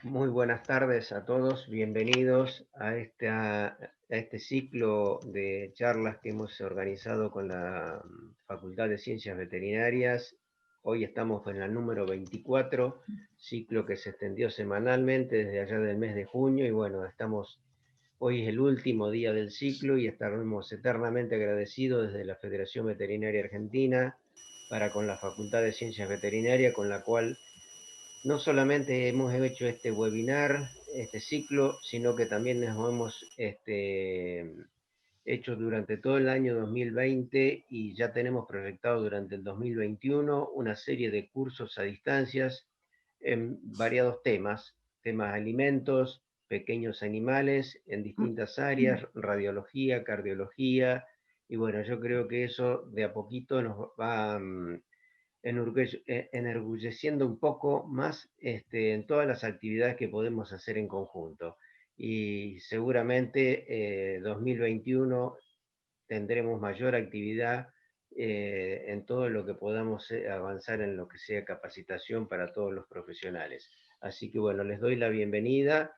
Muy buenas tardes a todos, bienvenidos a este ciclo de charlas que hemos organizado con la Facultad de Ciencias Veterinarias. Hoy estamos en la número 24, ciclo que se extendió semanalmente desde allá del mes de junio y bueno, hoy es el último día del ciclo y estaremos eternamente agradecidos desde la Federación Veterinaria Argentina para con la Facultad de Ciencias Veterinarias, con la cual no solamente hemos hecho este webinar, este ciclo, sino que también nos hemos hecho durante todo el año 2020 y ya tenemos proyectado durante el 2021 una serie de cursos a distancias en variados temas alimentos, pequeños animales en distintas áreas, radiología, cardiología, y bueno, yo creo que eso de a poquito nos va enorgulleciendo un poco más en todas las actividades que podemos hacer en conjunto. Y seguramente 2021 tendremos mayor actividad en todo lo que podamos avanzar en lo que sea capacitación para todos los profesionales. Así que bueno, les doy la bienvenida.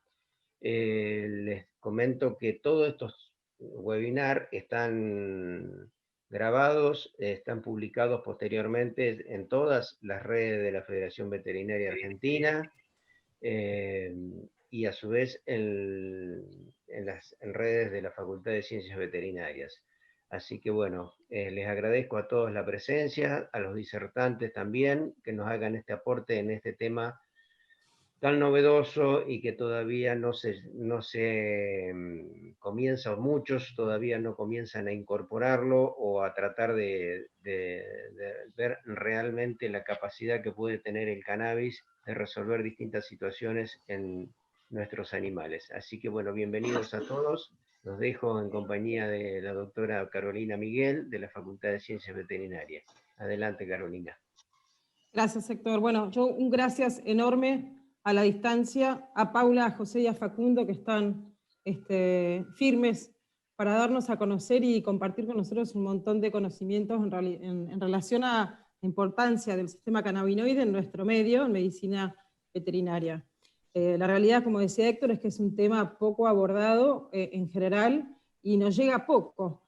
Les comento que todos estos webinars están grabados, están publicados posteriormente en todas las redes de la Federación Veterinaria Argentina eh, y a su vez en las redes de la Facultad de Ciencias Veterinarias. Así que bueno, les agradezco a todos la presencia, a los disertantes también, que nos hagan este aporte en este tema tan novedoso y que todavía no se comienza, o muchos todavía no comienzan a incorporarlo o a tratar de ver realmente la capacidad que puede tener el cannabis de resolver distintas situaciones en nuestros animales. Así que bueno, bienvenidos a todos. Los dejo en compañía de la doctora Carolina Miguel de la Facultad de Ciencias Veterinarias. Adelante, Carolina. Gracias, Héctor. Bueno, yo un gracias enorme a la distancia, a Paula, a José y a Facundo, que están firmes para darnos a conocer y compartir con nosotros un montón de conocimientos en relación a la importancia del sistema cannabinoide en nuestro medio, en medicina veterinaria. La realidad, como decía Héctor, es que es un tema poco abordado en general y nos llega poco,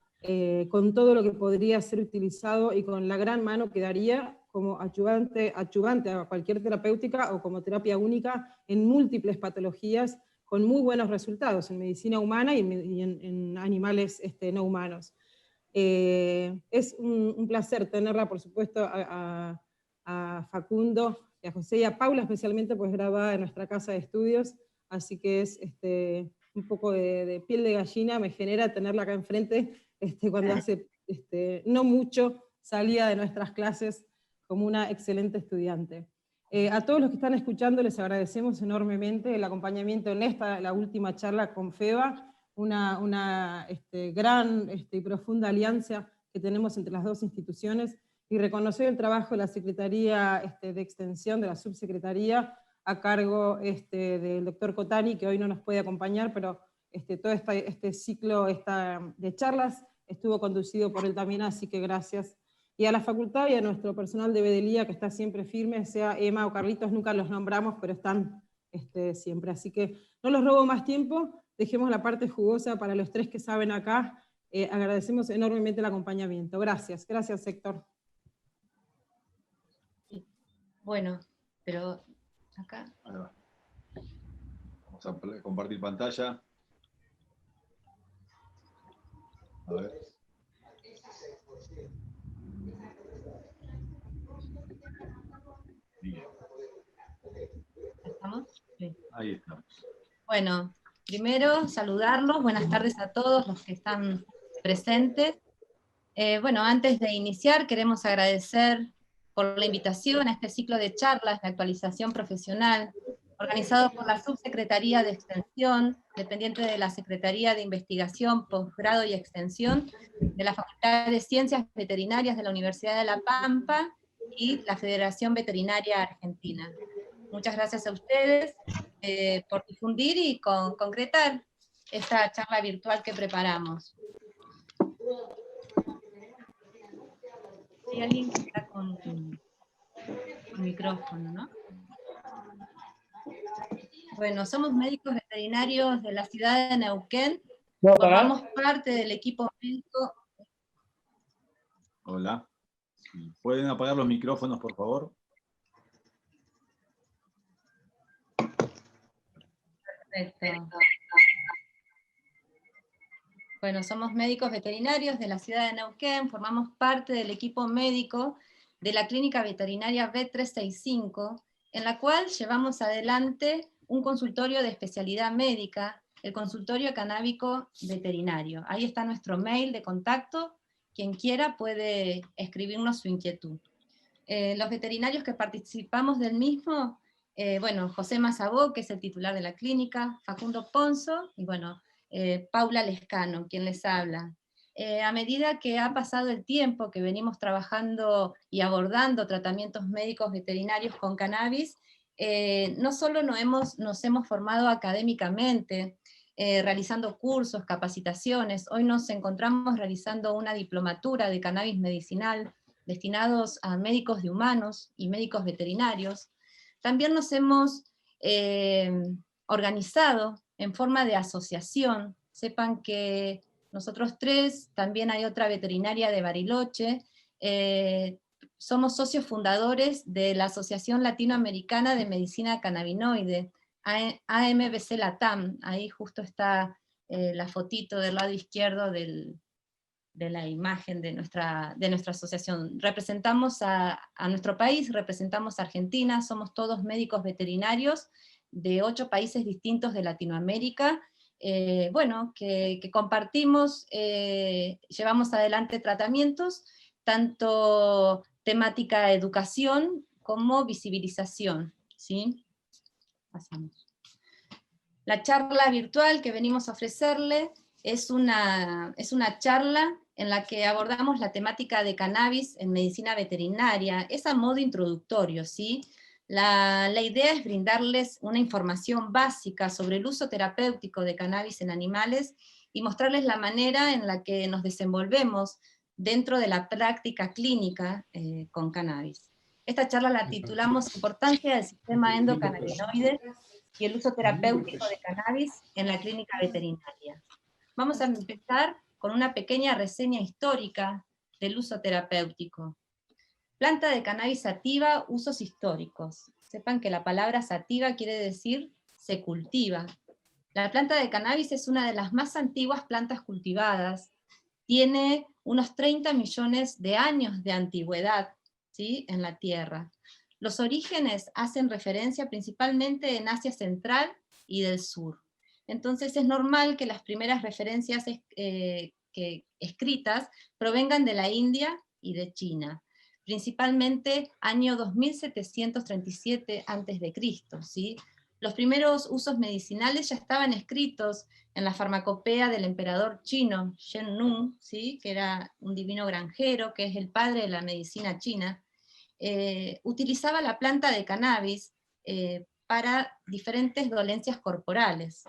con todo lo que podría ser utilizado y con la gran mano que daría como ayudante a cualquier terapéutica o como terapia única en múltiples patologías con muy buenos resultados en medicina humana y en animales no humanos. Es un placer tenerla, por supuesto, a Facundo y a José y a Paula, especialmente, pues grabada en nuestra casa de estudios, así que es un poco de piel de gallina, me genera tenerla acá enfrente cuando hace no mucho salía de nuestras clases como una excelente estudiante. A todos los que están escuchando les agradecemos enormemente el acompañamiento en la última charla con FEBA, una gran y profunda alianza que tenemos entre las dos instituciones, y reconocer el trabajo de la Secretaría de Extensión, de la Subsecretaría, a cargo del doctor Cotani, que hoy no nos puede acompañar, pero todo este ciclo de charlas estuvo conducido por él también, así que gracias. Y a la facultad y a nuestro personal de Vedelía, que está siempre firme, sea Emma o Carlitos, nunca los nombramos, pero están siempre. Así que no los robo más tiempo, dejemos la parte jugosa para los tres que saben acá. Agradecemos enormemente el acompañamiento. Gracias, gracias, Héctor. Bueno, pero acá. Vamos a compartir pantalla. A ver. Bien. ¿Estamos? Sí. Ahí estamos. Bueno, primero saludarlos, buenas tardes a todos los que están presentes. Bueno, antes de iniciar queremos agradecer por la invitación a este ciclo de charlas de actualización profesional, organizado por la Subsecretaría de Extensión, dependiente de la Secretaría de Investigación, Posgrado y Extensión, de la Facultad de Ciencias Veterinarias de la Universidad de La Pampa y la Federación Veterinaria Argentina. Muchas gracias a ustedes por difundir y concretar esta charla virtual que preparamos. Hay alguien que está con micrófono, ¿no? Bueno, somos médicos veterinarios de la ciudad de Neuquén, formamos parte del equipo médico. Hola. ¿Pueden apagar los micrófonos, por favor? Perfecto. Bueno, somos médicos veterinarios de la ciudad de Neuquén, formamos parte del equipo médico de la clínica veterinaria B365, en la cual llevamos adelante un consultorio de especialidad médica, el consultorio canábico veterinario. Ahí está nuestro mail de contacto, quien quiera puede escribirnos su inquietud. Los veterinarios que participamos del mismo, bueno, José Mazabó, que es el titular de la clínica, Facundo Ponzo, y bueno, Paula Lescano, quien les habla. A medida que ha pasado el tiempo que venimos trabajando y abordando tratamientos médicos veterinarios con cannabis, no solo nos hemos formado académicamente, realizando cursos, capacitaciones, hoy nos encontramos realizando una diplomatura de cannabis medicinal destinados a médicos de humanos y médicos veterinarios. También nos hemos organizado en forma de asociación. Sepan que nosotros tres, también hay otra veterinaria de Bariloche, somos socios fundadores de la Asociación Latinoamericana de Medicina Cannabinoide, AMBC Latam. Ahí justo está la fotito del lado izquierdo de la imagen de nuestra asociación. Representamos a nuestro país, representamos a Argentina, somos todos médicos veterinarios de 8 países distintos de Latinoamérica, bueno, que compartimos, llevamos adelante tratamientos, tanto temática educación como visibilización, ¿sí? Pasamos. La charla virtual que venimos a ofrecerle es una charla en la que abordamos la temática de cannabis en medicina veterinaria, es a modo introductorio, ¿sí? La idea es brindarles una información básica sobre el uso terapéutico de cannabis en animales y mostrarles la manera en la que nos desenvolvemos dentro de la práctica clínica con cannabis. Esta charla la titulamos Importancia del sistema endocannabinoide y el uso terapéutico de cannabis en la clínica veterinaria. Vamos a empezar con una pequeña reseña histórica del uso terapéutico. Planta de cannabis sativa, usos históricos. Sepan que la palabra sativa quiere decir se cultiva. La planta de cannabis es una de las más antiguas plantas cultivadas. Tiene unos 30 millones de años de antigüedad, ¿sí?, en la Tierra. Los orígenes hacen referencia principalmente en Asia Central y del Sur. Entonces es normal que las primeras referencias escritas provengan de la India y de China, principalmente año 2737 a.C., ¿sí? Los primeros usos medicinales ya estaban escritos en la farmacopea del emperador chino, Shen Nung, ¿sí?, que era un divino granjero, que es el padre de la medicina china. Utilizaba la planta de cannabis para diferentes dolencias corporales.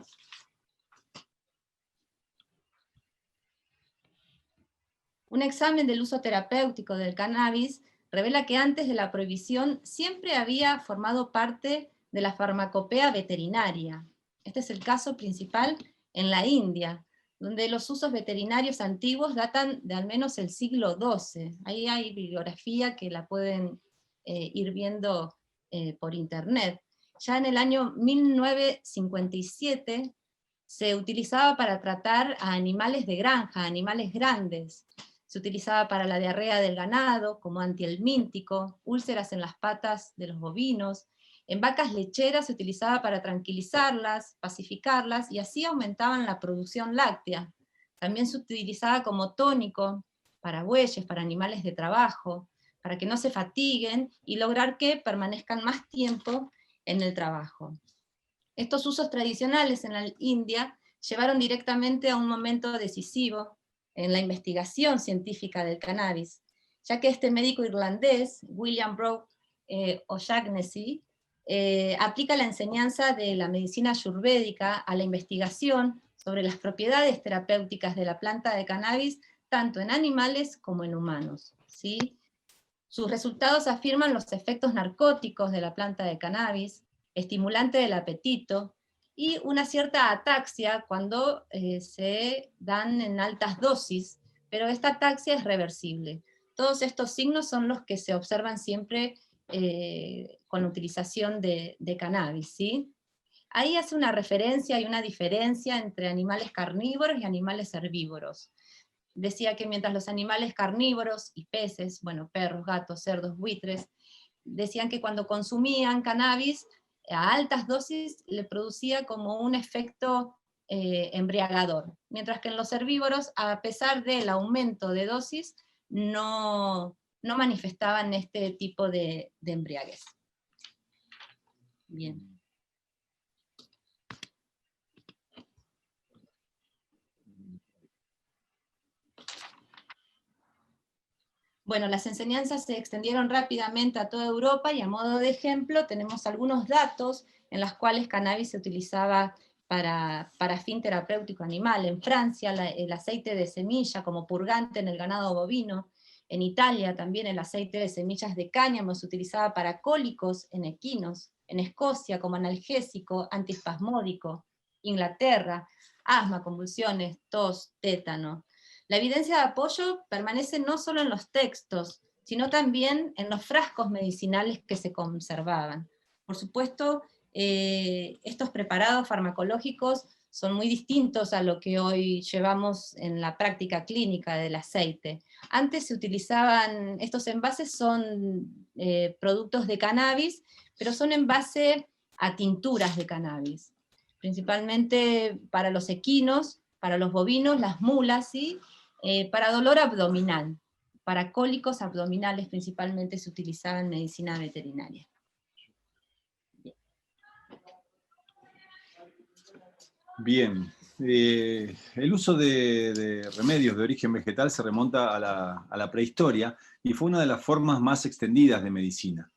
Un examen del uso terapéutico del cannabis revela que antes de la prohibición siempre había formado parte de la farmacopea veterinaria. Este es el caso principal en la India, donde los usos veterinarios antiguos datan de al menos el siglo XII. Ahí hay bibliografía que la pueden ir viendo por internet. Ya en el año 1957 se utilizaba para tratar a animales de granja, animales grandes. Se utilizaba para la diarrea del ganado, como antihelmíntico, úlceras en las patas de los bovinos. En vacas lecheras se utilizaba para tranquilizarlas, pacificarlas, y así aumentaban la producción láctea. También se utilizaba como tónico para bueyes, para animales de trabajo, para que no se fatiguen y lograr que permanezcan más tiempo en el trabajo. Estos usos tradicionales en la India llevaron directamente a un momento decisivo en la investigación científica del cannabis, ya que este médico irlandés, William Brough O'Shaughnessy, aplica la enseñanza de la medicina ayurvédica a la investigación sobre las propiedades terapéuticas de la planta de cannabis, tanto en animales como en humanos, ¿sí? Sus resultados afirman los efectos narcóticos de la planta de cannabis, estimulante del apetito, y una cierta ataxia cuando se dan en altas dosis, pero esta ataxia es reversible. Todos estos signos son los que se observan siempre con la utilización de cannabis, ¿sí? Ahí hace una referencia y una diferencia entre animales carnívoros y animales herbívoros. Decía que mientras los animales carnívoros y peces, bueno, perros, gatos, cerdos, buitres, decían que cuando consumían cannabis a altas dosis le producía como un efecto embriagador, mientras que en los herbívoros, a pesar del aumento de dosis, no manifestaban este tipo de embriaguez. Bien. Bueno, las enseñanzas se extendieron rápidamente a toda Europa, y a modo de ejemplo tenemos algunos datos en los cuales cannabis se utilizaba para fin terapéutico animal. En Francia el aceite de semilla como purgante en el ganado bovino. En Italia también el aceite de semillas de cáñamo se utilizaba para cólicos en equinos. En Escocia como analgésico, antiespasmódico. Inglaterra, asma, convulsiones, tos, tétano. La evidencia de apoyo permanece no solo en los textos, sino también en los frascos medicinales que se conservaban. Por supuesto, estos preparados farmacológicos son muy distintos a lo que hoy llevamos en la práctica clínica del aceite. Antes se utilizaban, estos envases son productos de cannabis, pero son en base a tinturas de cannabis, principalmente para los equinos, para los bovinos, las mulas, ¿sí? Para dolor abdominal, para cólicos abdominales principalmente se utilizaba en medicina veterinaria. Bien. El uso de remedios de origen vegetal se remonta a la prehistoria y fue una de las formas más extendidas de medicina.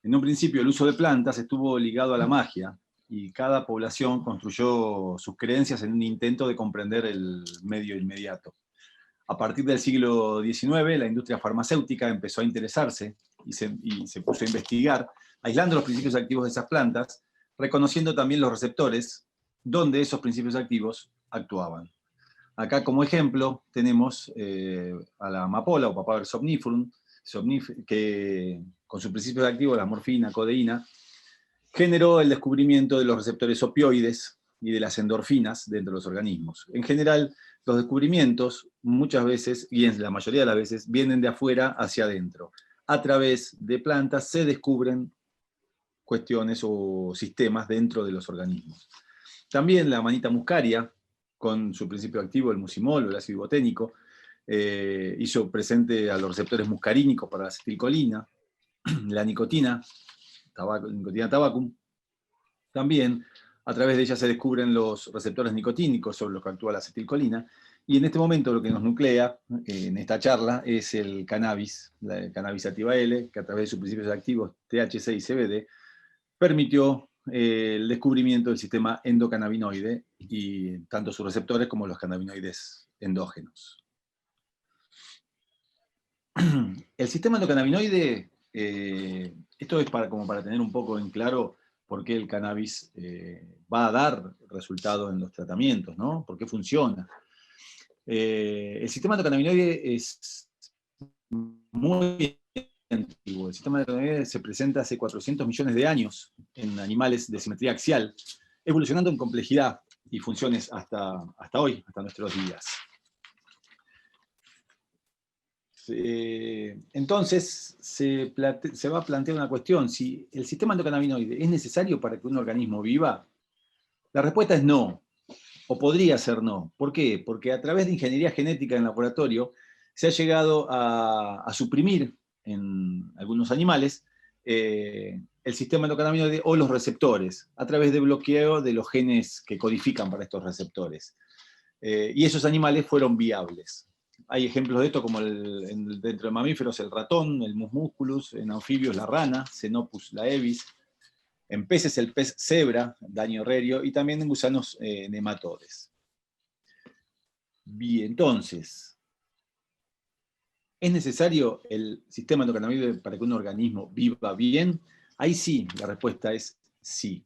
En un principio el uso de plantas estuvo ligado a la magia, y cada población construyó sus creencias en un intento de comprender el medio inmediato. A partir del siglo XIX, la industria farmacéutica empezó a interesarse y se puso a investigar, aislando los principios activos de esas plantas, reconociendo también los receptores donde esos principios activos actuaban. Acá como ejemplo tenemos a la amapola o Papaver somniferum, que con sus principios activos, la morfina, codeína, generó el descubrimiento de los receptores opioides y de las endorfinas dentro de los organismos. En general, los descubrimientos muchas veces, y en la mayoría de las veces, vienen de afuera hacia adentro. A través de plantas se descubren cuestiones o sistemas dentro de los organismos. También la manita muscaria, con su principio activo, el mucimol o el ácido iboténico, hizo presente a los receptores muscarínicos para la acetilcolina, la nicotina tabacum. También a través de ella se descubren los receptores nicotínicos sobre los que actúa la acetilcolina, y en este momento lo que nos nuclea en esta charla es el cannabis, la cannabis sativa L, que a través de sus principios activos THC y CBD permitió el descubrimiento del sistema endocannabinoide, y tanto sus receptores como los cannabinoides endógenos. El sistema endocannabinoide, esto es como para tener un poco en claro por qué el cannabis va a dar resultados en los tratamientos, ¿no? ¿Por qué funciona? El sistema endocannabinoide es muy antiguo. El sistema endocannabinoide se presenta hace 400 millones de años en animales de simetría axial, evolucionando en complejidad y funciones hasta hoy, hasta nuestros días. Entonces se va a plantear una cuestión: si el sistema endocannabinoide es necesario para que un organismo viva. La respuesta es no, o podría ser no. ¿Por qué? Porque a través de ingeniería genética en laboratorio se ha llegado a suprimir en algunos animales el sistema endocannabinoide o los receptores, a través de bloqueo de los genes que codifican para estos receptores. Y esos animales fueron viables. Hay ejemplos de esto como dentro de mamíferos el ratón, el mus musculus, en anfibios la rana, Xenopus laevis, en peces el pez cebra, Danio rerio, y también en gusanos nematodes. Bien, entonces, ¿es necesario el sistema endocannabinoide para que un organismo viva bien? Ahí sí, la respuesta es sí.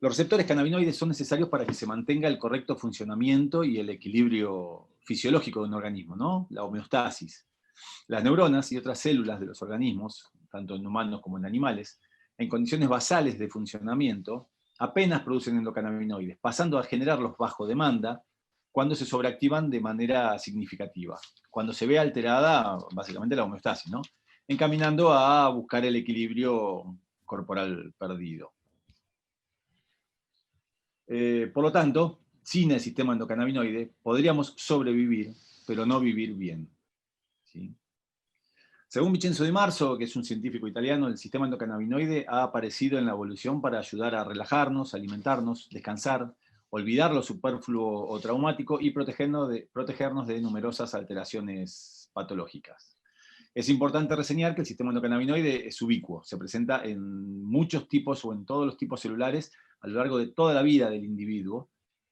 Los receptores cannabinoides son necesarios para que se mantenga el correcto funcionamiento y el equilibrio fisiológico de un organismo, ¿no? La homeostasis. Las neuronas y otras células de los organismos, tanto en humanos como en animales, en condiciones basales de funcionamiento, apenas producen endocannabinoides, pasando a generarlos bajo demanda cuando se sobreactivan de manera significativa. Cuando se ve alterada, básicamente, la homeostasis, ¿no? Encaminando a buscar el equilibrio corporal perdido. Por lo tanto, sin el sistema endocannabinoide podríamos sobrevivir, pero no vivir bien, ¿sí? Según Vincenzo Di Marzo, que es un científico italiano, el sistema endocannabinoide ha aparecido en la evolución para ayudar a relajarnos, alimentarnos, descansar, olvidar lo superfluo o traumático y protegernos de numerosas alteraciones patológicas. Es importante reseñar que el sistema endocannabinoide es ubicuo, se presenta en muchos tipos o en todos los tipos celulares a lo largo de toda la vida del individuo,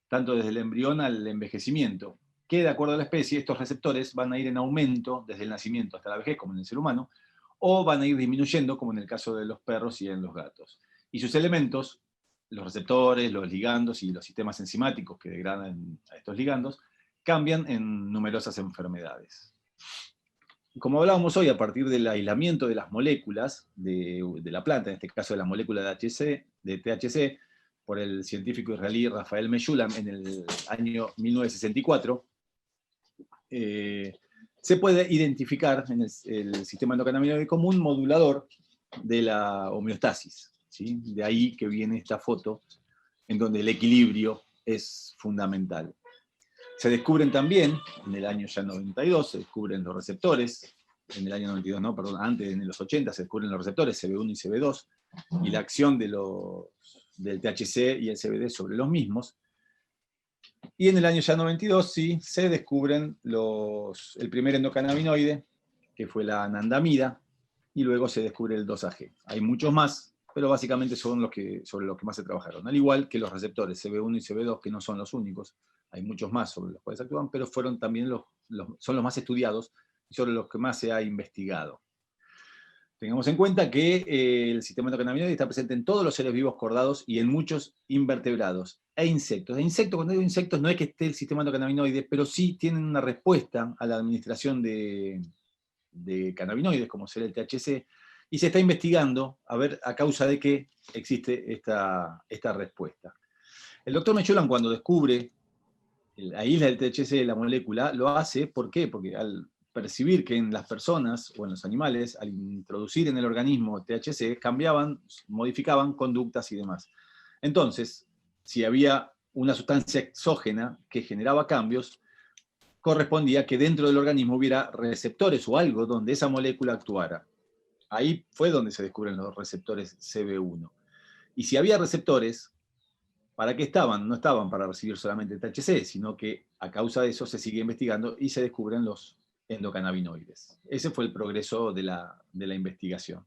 tanto desde el embrión al envejecimiento, que de acuerdo a la especie, estos receptores van a ir en aumento desde el nacimiento hasta la vejez, como en el ser humano, o van a ir disminuyendo, como en el caso de los perros y en los gatos. Y sus elementos, los receptores, los ligandos y los sistemas enzimáticos que degradan a estos ligandos, cambian en numerosas enfermedades. Como hablábamos hoy, a partir del aislamiento de las moléculas de la planta, en este caso de la molécula de THC, por el científico israelí Rafael Meshulam en el año 1964, se puede identificar en el sistema endocannabinoide como un modulador de la homeostasis, ¿sí? De ahí que viene esta foto en donde el equilibrio es fundamental. Se descubren también, en el año ya 92, se descubren los receptores, en el año 92, no, perdón, antes, en los 80 se descubren los receptores CB1 y CB2, y la acción del THC y el CBD sobre los mismos. Y en el año ya 92, sí, se descubren el primer endocannabinoide, que fue la anandamida, y luego se descubre el 2-AG. Hay muchos más, pero básicamente son sobre los que más se trabajaron. Al igual que los receptores CB1 y CB2, que no son los únicos, hay muchos más sobre los cuales actúan, pero fueron también son los más estudiados y sobre los que más se ha investigado. Tengamos en cuenta que el sistema endocannabinoide está presente en todos los seres vivos cordados y en muchos invertebrados e insectos. Cuando digo insectos, no es que esté el sistema endocannabinoide, pero sí tienen una respuesta a la administración de cannabinoides, como será el THC, y se está investigando a ver a causa de qué existe esta respuesta. El doctor Meshulam, cuando descubre la isla del THC, la molécula, lo hace, ¿por qué? Porque al percibir que en las personas o en los animales, al introducir en el organismo THC, modificaban conductas y demás. Entonces, si había una sustancia exógena que generaba cambios, correspondía que dentro del organismo hubiera receptores o algo donde esa molécula actuara. Ahí fue donde se descubren los receptores CB1. Y si había receptores, ¿para qué estaban? No estaban para recibir solamente THC, sino que a causa de eso se sigue investigando y se descubren los endocannabinoides. Ese fue el progreso de la investigación.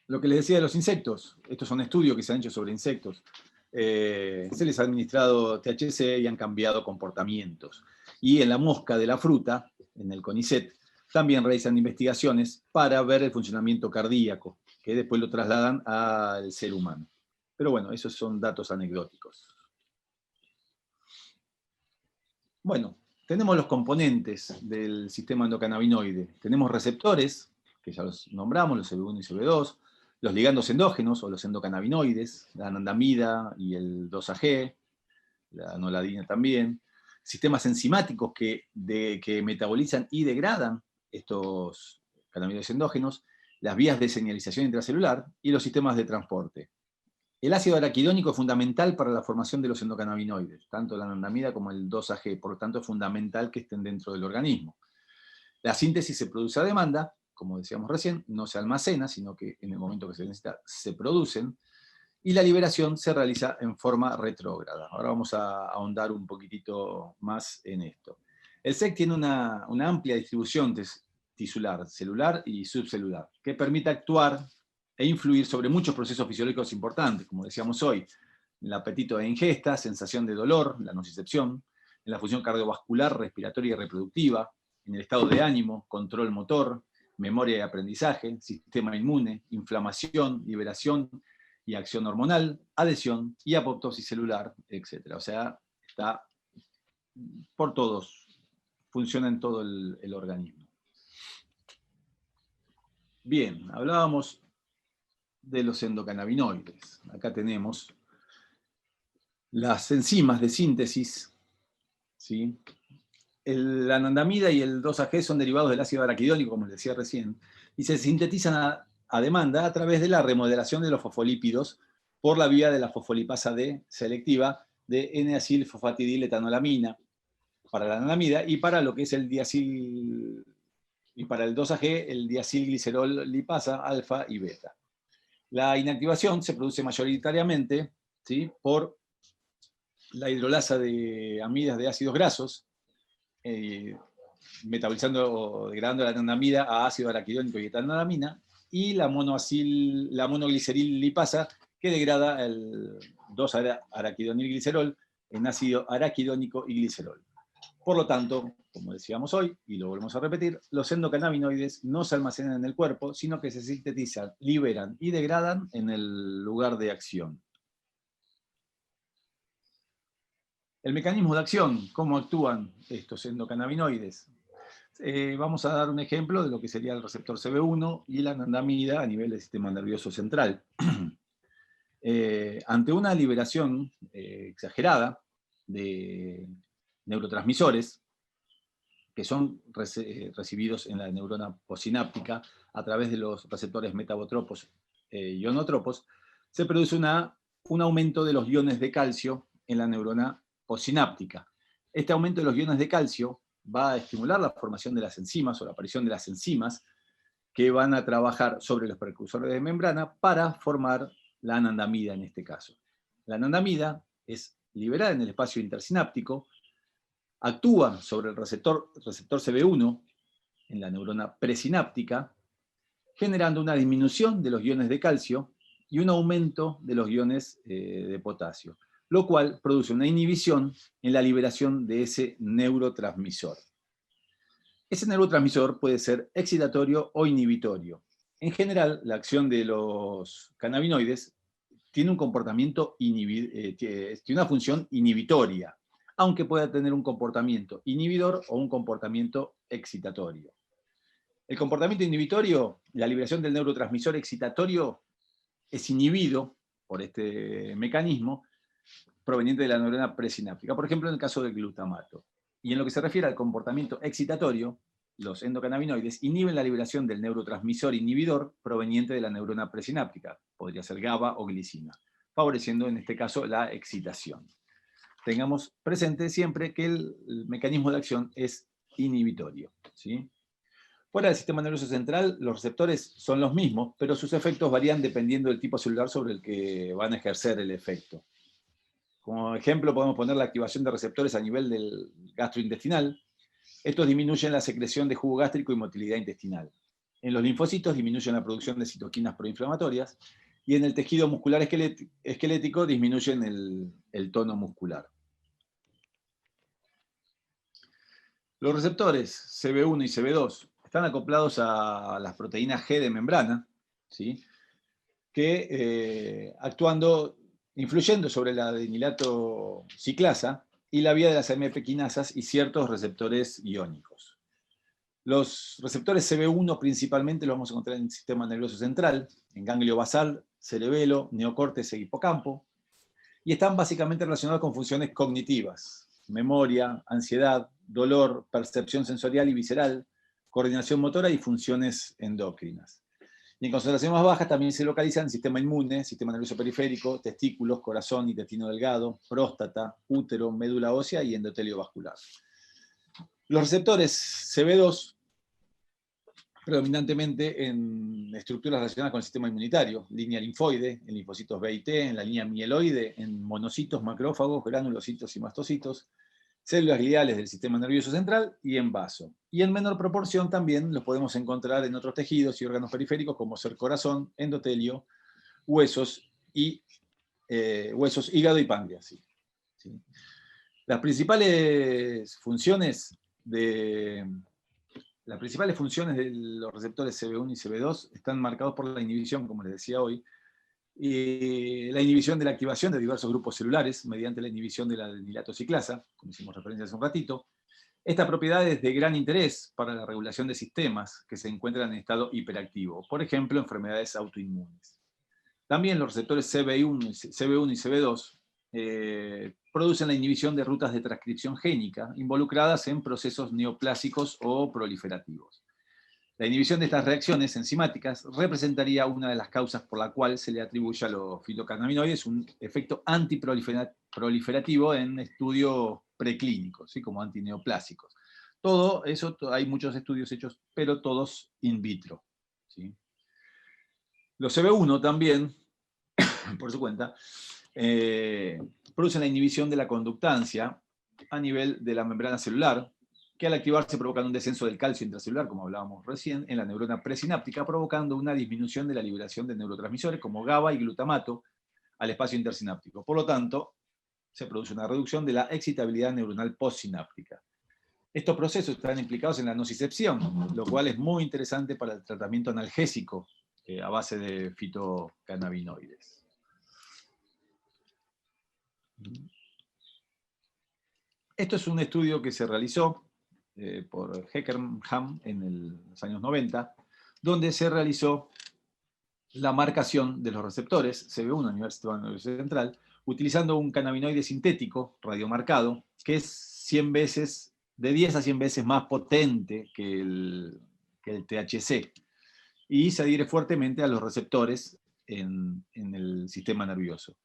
Lo que les decía de los insectos, estos son estudios que se han hecho sobre insectos. Se les ha administrado THC y han cambiado comportamientos. Y en la mosca de la fruta, en el CONICET, también realizan investigaciones para ver el funcionamiento cardíaco, que después lo trasladan al ser humano. Pero bueno, esos son datos anecdóticos. Bueno, tenemos los componentes del sistema endocannabinoide. Tenemos receptores, que ya los nombramos, los CB1 y CB2, los ligandos endógenos o los endocannabinoides, la anandamida y el 2-AG, la noladina también, sistemas enzimáticos que metabolizan y degradan estos cannabinoides endógenos, las vías de señalización intracelular y los sistemas de transporte. El ácido araquidónico es fundamental para la formación de los endocannabinoides, tanto la anandamida como el 2-AG, por lo tanto es fundamental que estén dentro del organismo. La síntesis se produce a demanda, como decíamos recién, no se almacena, sino que en el momento que se necesita se producen, y la liberación se realiza en forma retrógrada. Ahora vamos a ahondar un poquitito más en esto. El SEC tiene una amplia distribución tisular, celular y subcelular, que permite actuar e influir sobre muchos procesos fisiológicos importantes, como decíamos hoy, el apetito de ingesta, sensación de dolor, la nocicepción, en la función cardiovascular, respiratoria y reproductiva, en el estado de ánimo, control motor, memoria y aprendizaje, sistema inmune, inflamación, liberación, y acción hormonal, adhesión y apoptosis celular, etc. O sea, está por todos, funciona en todo el organismo. Bien, hablábamos de los endocannabinoides. Acá tenemos las enzimas de síntesis, ¿sí? La anandamida y el 2-AG son derivados del ácido araquidónico, como les decía recién, y se sintetizan a demanda a través de la remodelación de los fosfolípidos por la vía de la fosfolipasa D selectiva de N-acilfosfatidiletonolamina para la anandamida, y para lo que es el diacil, y para el 2-AG, el diacilglicerol lipasa alfa y beta. La inactivación se produce mayoritariamente, ¿sí?, por la hidrolasa de amidas de ácidos grasos, metabolizando o degradando la anandamida a ácido araquidónico y etanolamina, y la monogliceril lipasa, que degrada el 2-araquidonilglicerol en ácido araquidónico y glicerol. Por lo tanto, como decíamos hoy, y lo volvemos a repetir, los endocannabinoides no se almacenan en el cuerpo, sino que se sintetizan, liberan y degradan en el lugar de acción. El mecanismo de acción, ¿cómo actúan estos endocannabinoides? Vamos a dar un ejemplo de lo que sería el receptor CB1 y la anandamida a nivel del sistema nervioso central. Ante una liberación exagerada de neurotransmisores, que son recibidos en la neurona postsináptica a través de los receptores metabotropos e ionotropos, se produce un aumento de los iones de calcio en la neurona postsináptica. Este aumento de los iones de calcio va a estimular la formación de las enzimas o la aparición de las enzimas que van a trabajar sobre los precursores de membrana para formar la anandamida en este caso. La anandamida es liberada en el espacio intersináptico, actúa sobre el receptor CB1 en la neurona presináptica, generando una disminución de los iones de calcio y un aumento de los iones de potasio, lo cual produce una inhibición en la liberación de ese neurotransmisor. Ese neurotransmisor puede ser excitatorio o inhibitorio. En general, la acción de los cannabinoides tiene un comportamiento tiene una función inhibitoria, aunque pueda tener un comportamiento inhibidor o un comportamiento excitatorio. El comportamiento inhibitorio, la liberación del neurotransmisor excitatorio, es inhibido por este mecanismo proveniente de la neurona presináptica, por ejemplo en el caso del glutamato. Y en lo que se refiere al comportamiento excitatorio, los endocannabinoides inhiben la liberación del neurotransmisor inhibidor proveniente de la neurona presináptica, podría ser GABA o glicina, favoreciendo en este caso la excitación. Tengamos presente siempre que el mecanismo de acción es inhibitorio, ¿sí? Fuera del sistema nervioso central, los receptores son los mismos, pero sus efectos varían dependiendo del tipo celular sobre el que van a ejercer el efecto. Como ejemplo, podemos poner la activación de receptores a nivel del gastrointestinal. Estos disminuyen la secreción de jugo gástrico y motilidad intestinal. En los linfocitos disminuyen la producción de citoquinas proinflamatorias, y en el tejido muscular esquelético disminuyen el tono muscular. Los receptores CB1 y CB2 están acoplados a las proteínas G de membrana, ¿sí?, que influyendo sobre la adenilato ciclasa y la vía de las AMP quinasas y ciertos receptores iónicos. Los receptores CB1 principalmente los vamos a encontrar en el sistema nervioso central, en ganglio basal, cerebelo, neocórtex e hipocampo, y están básicamente relacionados con funciones cognitivas: memoria, ansiedad, dolor, percepción sensorial y visceral, coordinación motora y funciones endócrinas. Y en concentraciones más bajas también se localizan en el sistema inmune, sistema nervioso periférico, testículos, corazón, intestino delgado, próstata, útero, médula ósea y endotelio vascular. Los receptores CB2, predominantemente en estructuras relacionadas con el sistema inmunitario, línea linfoide, en linfocitos B y T, en la línea mieloide, en monocitos, macrófagos, granulocitos y mastocitos, células gliales del sistema nervioso central y en vaso. Y en menor proporción también los podemos encontrar en otros tejidos y órganos periféricos como ser corazón, endotelio, huesos, hígado y páncreas. ¿Sí? Las principales funciones de los receptores CB1 y CB2 están marcados por la inhibición, como les decía hoy, la inhibición de la activación de diversos grupos celulares mediante la inhibición de la adenilato ciclasa, como hicimos referencia hace un ratito. Esta propiedad es de gran interés para la regulación de sistemas que se encuentran en estado hiperactivo, por ejemplo, enfermedades autoinmunes. También los receptores CB1 y CB2 producen la inhibición de rutas de transcripción génica involucradas en procesos neoplásicos o proliferativos. La inhibición de estas reacciones enzimáticas representaría una de las causas por la cual se le atribuye a los fitocannabinoides un efecto antiproliferativo en estudios preclínicos, ¿sí? Como antineoplásicos. Todo eso, hay muchos estudios hechos, pero todos in vitro, ¿sí? Los CB1 también, por su cuenta, producen la inhibición de la conductancia a nivel de la membrana celular, que al activarse provocan un descenso del calcio intracelular, como hablábamos recién, en la neurona presináptica, provocando una disminución de la liberación de neurotransmisores como GABA y glutamato al espacio intersináptico. Por lo tanto, se produce una reducción de la excitabilidad neuronal postsináptica. Estos procesos están implicados en la nocicepción, lo cual es muy interesante para el tratamiento analgésico a base de fitocannabinoides. Esto es un estudio que se realizó por Heckerham en los años 90, donde se realizó la marcación de los receptores CB1 a nivel sistema nervioso central, utilizando un cannabinoide sintético radiomarcado, que es 100 veces, de 10 a 100 veces más potente que el THC, y se adhiere fuertemente a los receptores en el sistema nervioso.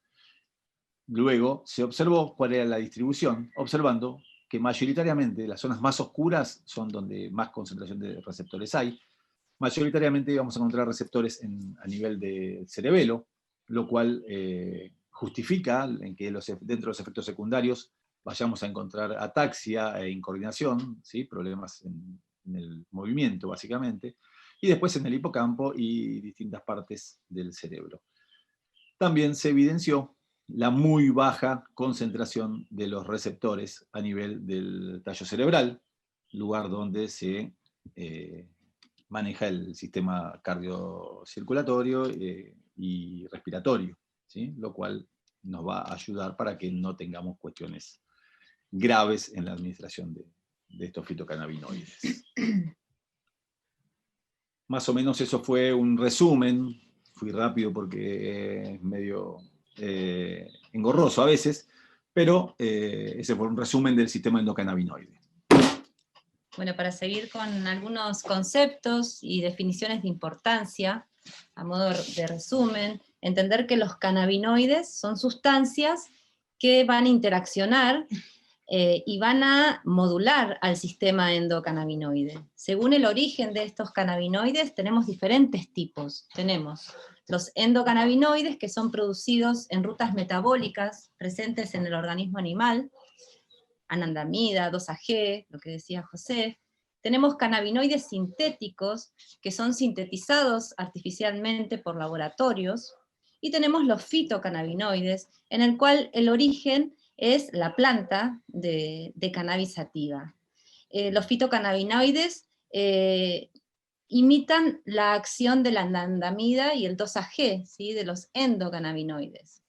Luego se observó cuál era la distribución, observando que mayoritariamente las zonas más oscuras son donde más concentración de receptores hay. Mayoritariamente vamos a encontrar receptores a nivel de cerebelo, lo cual justifica en que dentro de los efectos secundarios vayamos a encontrar ataxia e incoordinación, ¿sí? Problemas en el movimiento básicamente, y después en el hipocampo y distintas partes del cerebro. También se evidenció la muy baja concentración de los receptores a nivel del tallo cerebral, lugar donde se maneja el sistema cardiocirculatorio y respiratorio, ¿sí? Lo cual nos va a ayudar para que no tengamos cuestiones graves en la administración de estos fitocannabinoides. Más o menos eso fue un resumen. Fui rápido porque es medio engorroso a veces, pero ese fue un resumen del sistema endocannabinoide. Bueno, para seguir con algunos conceptos y definiciones de importancia, a modo de resumen, entender que los cannabinoides son sustancias que van a interaccionar y van a modular al sistema endocannabinoide. Según el origen de estos cannabinoides, tenemos diferentes tipos. Tenemos los endocannabinoides, que son producidos en rutas metabólicas presentes en el organismo animal, anandamida, 2-AG, lo que decía José. Tenemos cannabinoides sintéticos, que son sintetizados artificialmente por laboratorios, y tenemos los fitocannabinoides, en el cual el origen es la planta de cannabis sativa. Los fitocannabinoides imitan la acción de la anandamida y el 2-AG, ¿sí? De los endocannabinoides.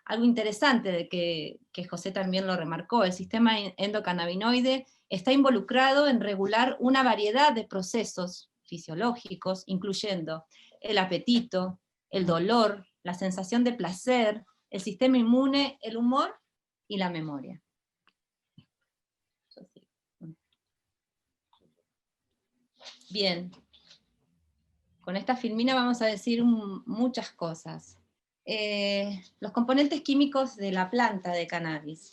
Algo interesante de que José también lo remarcó, el sistema endocannabinoide está involucrado en regular una variedad de procesos fisiológicos, incluyendo el apetito, el dolor, la sensación de placer, el sistema inmune, el humor y la memoria. Bien, con esta filmina vamos a decir muchas cosas. Los componentes químicos de la planta de cannabis.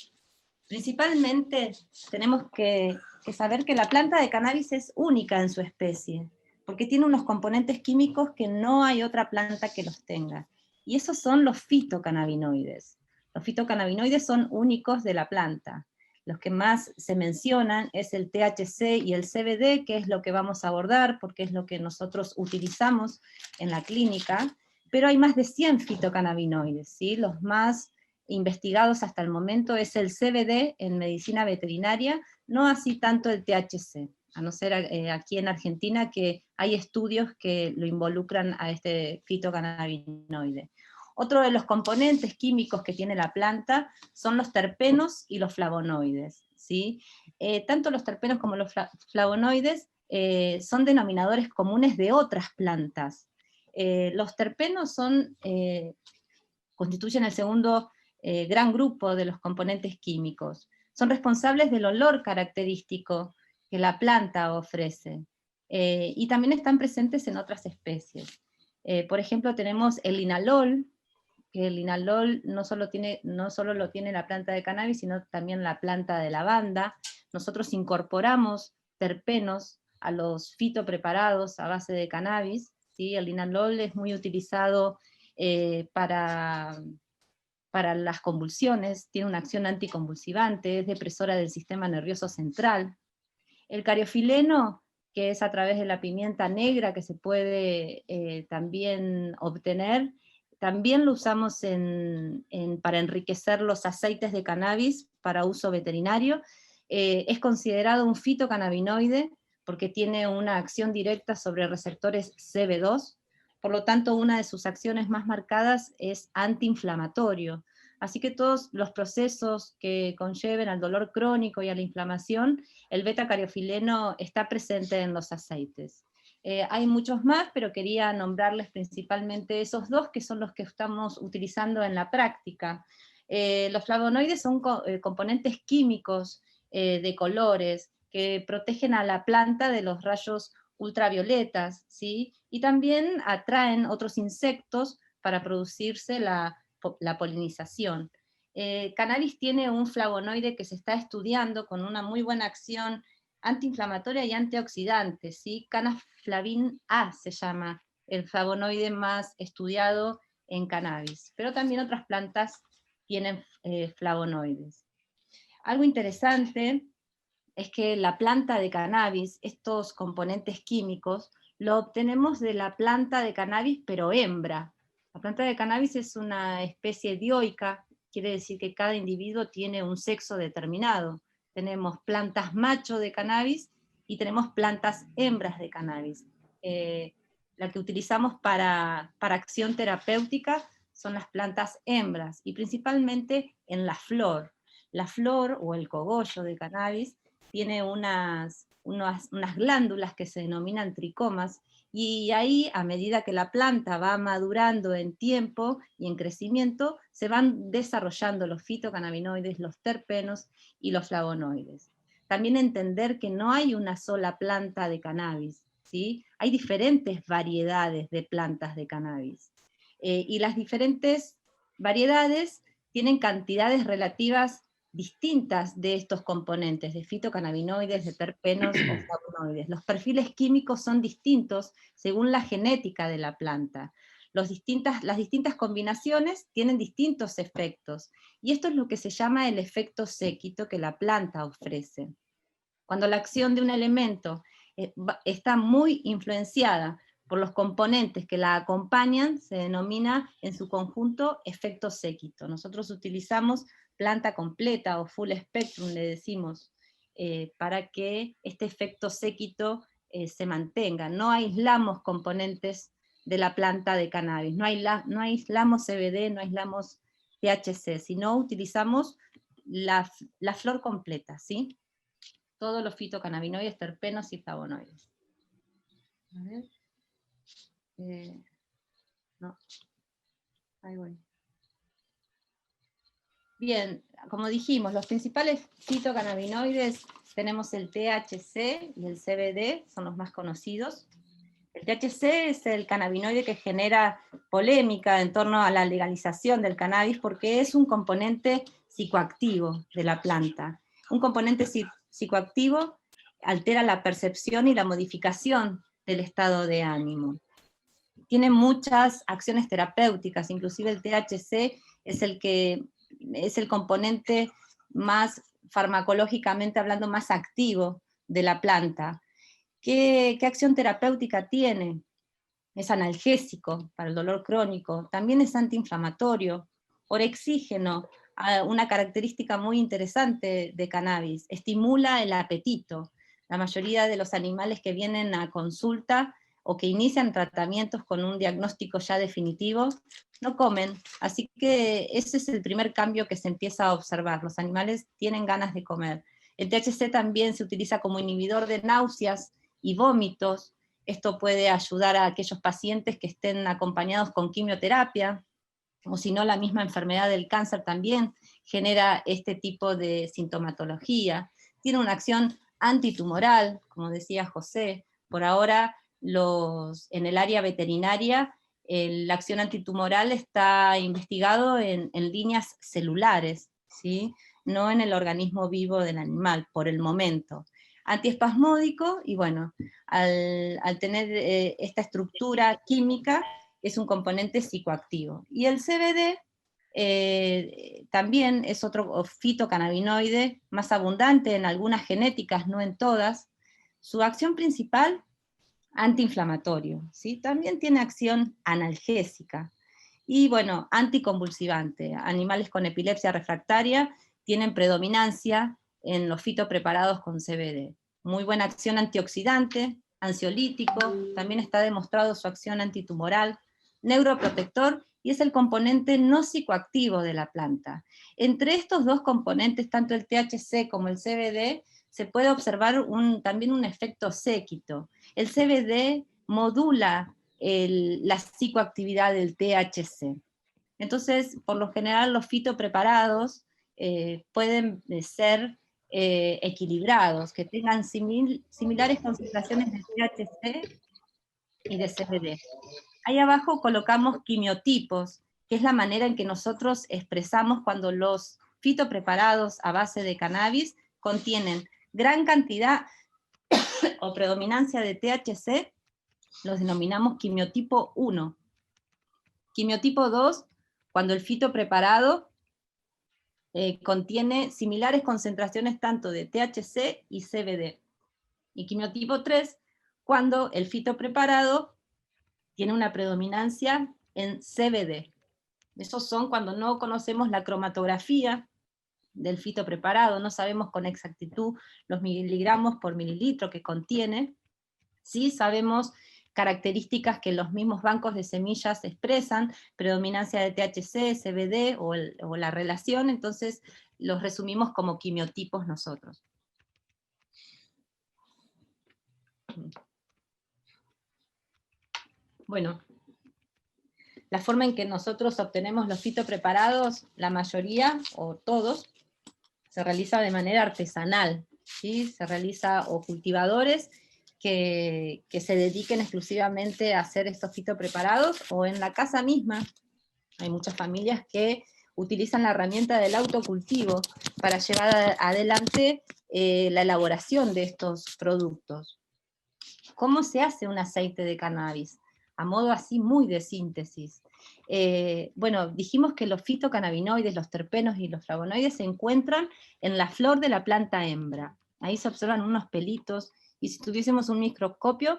Principalmente tenemos que saber que la planta de cannabis es única en su especie, porque tiene unos componentes químicos que no hay otra planta que los tenga. Y esos son los fitocannabinoides. Los fitocannabinoides son únicos de la planta. Los que más se mencionan es el THC y el CBD, que es lo que vamos a abordar, porque es lo que nosotros utilizamos en la clínica, pero hay más de 100 fitocannabinoides, ¿sí? Los más investigados hasta el momento es el CBD en medicina veterinaria, no así tanto el THC, a no ser aquí en Argentina que hay estudios que lo involucran a este fitocannabinoide. Otro de los componentes químicos que tiene la planta son los terpenos y los flavonoides, ¿sí? Tanto los terpenos como los flavonoides son denominadores comunes de otras plantas. Los terpenos constituyen el segundo gran grupo de los componentes químicos. Son responsables del olor característico que la planta ofrece, y también están presentes en otras especies. Por ejemplo, tenemos el linalol, que el linalol no solo lo tiene la planta de cannabis, sino también la planta de lavanda. Nosotros incorporamos terpenos a los fitopreparados a base de cannabis, ¿sí? El linalol es muy utilizado para las convulsiones, tiene una acción anticonvulsivante, es depresora del sistema nervioso central. El cariofileno, que es a través de la pimienta negra que se puede también obtener, también lo usamos para enriquecer los aceites de cannabis para uso veterinario. Es considerado un fitocannabinoide porque tiene una acción directa sobre receptores CB2, por lo tanto una de sus acciones más marcadas es antiinflamatorio. Así que todos los procesos que conlleven al dolor crónico y a la inflamación, el beta-cariofileno está presente en los aceites. Hay muchos más, pero quería nombrarles principalmente esos dos, que son los que estamos utilizando en la práctica. Los flavonoides son componentes químicos de colores, que protegen a la planta de los rayos ultravioletas, ¿sí? Y también atraen otros insectos para producirse la polinización. Cannabis tiene un flavonoide que se está estudiando con una muy buena acción antiinflamatoria y antioxidante, ¿sí? Canaflavin A se llama el flavonoide más estudiado en cannabis, pero también otras plantas tienen flavonoides. Algo interesante es que la planta de cannabis, estos componentes químicos, lo obtenemos de la planta de cannabis, pero hembra. La planta de cannabis es una especie dioica, quiere decir que cada individuo tiene un sexo determinado. Tenemos plantas macho de cannabis y tenemos plantas hembras de cannabis. La que utilizamos para acción terapéutica son las plantas hembras, y principalmente en la flor. La flor o el cogollo de cannabis tiene unas glándulas que se denominan tricomas, y ahí, a medida que la planta va madurando en tiempo y en crecimiento, se van desarrollando los fitocannabinoides, los terpenos y los flavonoides. También entender que no hay una sola planta de cannabis, ¿sí? Hay diferentes variedades de plantas de cannabis. Y las diferentes variedades tienen cantidades relativas distintas de estos componentes, de fitocannabinoides, de terpenos o flavonoides. Los perfiles químicos son distintos según la genética de la planta. Las distintas combinaciones tienen distintos efectos, y esto es lo que se llama el efecto séquito que la planta ofrece. Cuando la acción de un elemento está muy influenciada por los componentes que la acompañan, se denomina en su conjunto efecto séquito. Nosotros utilizamos planta completa o full spectrum, le decimos, para que este efecto séquito se mantenga. No aislamos componentes de la planta de cannabis, no aislamos CBD, no aislamos THC, sino utilizamos la flor completa, ¿sí? Todos los fitocannabinoides, terpenos y flavonoides. A ver. No. Ahí voy. Bien, como dijimos, los principales fitocannabinoides tenemos el THC y el CBD, son los más conocidos. El THC es el cannabinoide que genera polémica en torno a la legalización del cannabis porque es un componente psicoactivo de la planta. Un componente psicoactivo altera la percepción y la modificación del estado de ánimo. Tiene muchas acciones terapéuticas, inclusive el THC es el componente más farmacológicamente hablando más activo de la planta. ¿Qué acción terapéutica tiene? Es analgésico para el dolor crónico, también es antiinflamatorio, orexígeno, una característica muy interesante de cannabis, estimula el apetito. La mayoría de los animales que vienen a consulta o que inician tratamientos con un diagnóstico ya definitivo, no comen. Así que ese es el primer cambio que se empieza a observar. Los animales tienen ganas de comer. El THC también se utiliza como inhibidor de náuseas y vómitos. Esto puede ayudar a aquellos pacientes que estén acompañados con quimioterapia, o si no, la misma enfermedad del cáncer también genera este tipo de sintomatología. Tiene una acción antitumoral, como decía José. Por ahora, en el área veterinaria, la acción antitumoral está investigado en líneas celulares, ¿sí? No en el organismo vivo del animal, por el momento. Antiespasmódico, y bueno, al tener esta estructura química, es un componente psicoactivo. Y el CBD también es otro fitocannabinoide más abundante en algunas genéticas, no en todas. Su acción principal, antiinflamatorio, ¿sí? También tiene acción analgésica. Y bueno, anticonvulsivante. Animales con epilepsia refractaria tienen predominancia en los fitopreparados con CBD. Muy buena acción antioxidante, ansiolítico, también está demostrado su acción antitumoral, neuroprotector, y es el componente no psicoactivo de la planta. Entre estos dos componentes, tanto el THC como el CBD, se puede observar también un efecto séquito. El CBD modula la psicoactividad del THC. Entonces, por lo general, los fitopreparados pueden ser equilibrados, que tengan similares concentraciones de THC y de CBD. Ahí abajo colocamos quimiotipos, que es la manera en que nosotros expresamos cuando los fitopreparados a base de cannabis contienen gran cantidad o predominancia de THC, los denominamos quimiotipo 1. Quimiotipo 2, cuando el fitopreparado contiene similares concentraciones tanto de THC y CBD. Y quimiotipo 3, cuando el fitopreparado tiene una predominancia en CBD. Esos son cuando no conocemos la cromatografía del fitopreparado, no sabemos con exactitud los miligramos por mililitro que contiene. Sí sabemos características que los mismos bancos de semillas expresan, predominancia de THC, CBD o la relación, entonces los resumimos como quimiotipos nosotros. Bueno, la forma en que nosotros obtenemos los fitopreparados, la mayoría o todos, se realiza de manera artesanal, ¿sí? Se realiza o cultivadores que se dediquen exclusivamente a hacer estos fitopreparados, o en la casa misma. Hay muchas familias que utilizan la herramienta del autocultivo para llevar adelante la elaboración de estos productos. ¿Cómo se hace un aceite de cannabis? A modo así muy de síntesis. Bueno, dijimos que los fitocannabinoides, los terpenos y los flavonoides se encuentran en la flor de la planta hembra. Ahí se observan unos pelitos, y si tuviésemos un microscopio,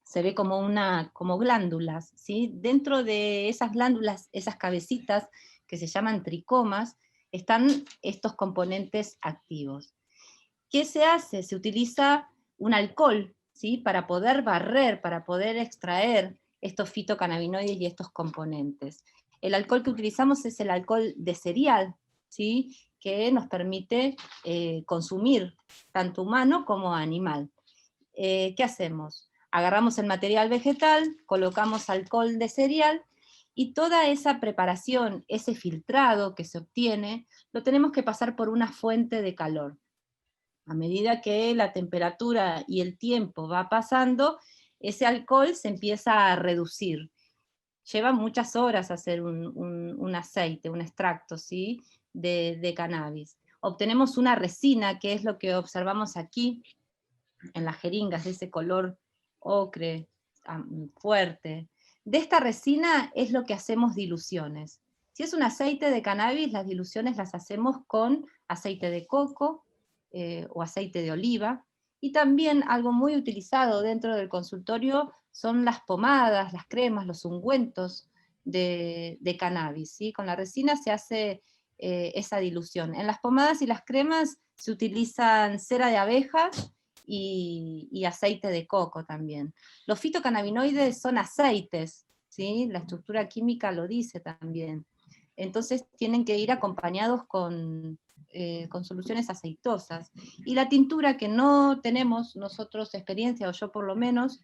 se ve como glándulas, ¿sí? Dentro de esas glándulas, esas cabecitas que se llaman tricomas, están estos componentes activos. ¿Qué se hace? Se utiliza un alcohol, ¿sí? Para poder barrer, para poder extraer estos fitocannabinoides y estos componentes. El alcohol que utilizamos es el alcohol de cereal, ¿sí? Que nos permite consumir tanto humano como animal. ¿Qué hacemos? Agarramos el material vegetal, colocamos alcohol de cereal, y toda esa preparación, ese filtrado que se obtiene, lo tenemos que pasar por una fuente de calor. A medida que la temperatura y el tiempo va pasando, ese alcohol se empieza a reducir. Lleva muchas horas hacer un aceite, un extracto, ¿sí? de cannabis. Obtenemos una resina, que es lo que observamos aquí, en las jeringas, de ese color ocre, fuerte. De esta resina es lo que hacemos diluciones. Si es un aceite de cannabis, las diluciones las hacemos con aceite de coco o aceite de oliva, y también algo muy utilizado dentro del consultorio son las pomadas, las cremas, los ungüentos de cannabis, ¿sí? Con la resina se hace esa dilución. En las pomadas y las cremas se utilizan cera de abeja y aceite de coco también. Los fitocannabinoides son aceites, ¿sí? La estructura química lo dice también. Entonces tienen que ir acompañados con soluciones aceitosas. Y la tintura, que no tenemos nosotros experiencia, o yo por lo menos,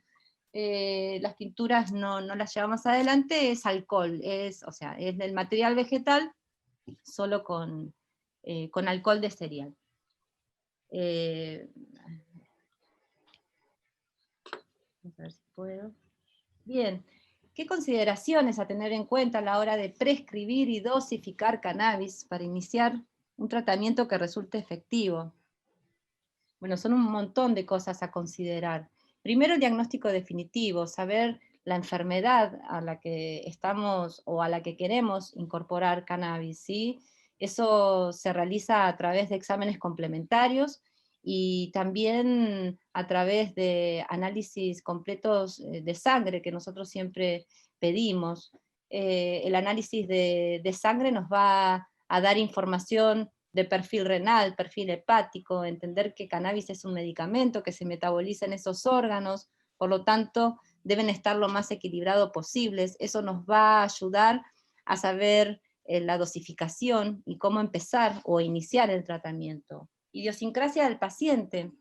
las tinturas no las llevamos adelante, es alcohol, o sea, es del material vegetal, solo con alcohol de cereal. Vamos a ver si puedo. Bien, ¿qué consideraciones a tener en cuenta a la hora de prescribir y dosificar cannabis para iniciar un tratamiento que resulte efectivo? Bueno, son un montón de cosas a considerar. Primero, el diagnóstico definitivo, saber la enfermedad a la que estamos o a la que queremos incorporar cannabis, ¿sí? Eso se realiza a través de exámenes complementarios y también a través de análisis completos de sangre que nosotros siempre pedimos. El análisis de sangre nos va a dar información de perfil renal, perfil hepático, entender que cannabis es un medicamento que se metaboliza en esos órganos, por lo tanto deben estar lo más equilibrado posibles. Eso nos va a ayudar a saber la dosificación y cómo empezar o iniciar el tratamiento. Idiosincrasia del paciente.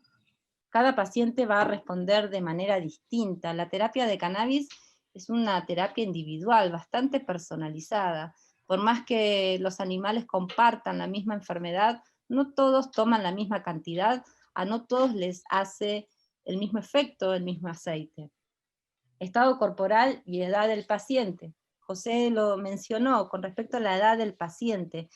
Cada paciente va a responder de manera distinta. La terapia de cannabis es una terapia individual, bastante personalizada. Por más que los animales compartan la misma enfermedad, no todos toman la misma cantidad, a no todos les hace el mismo efecto el mismo aceite. Estado corporal y edad del paciente. José lo mencionó con respecto a la edad del paciente.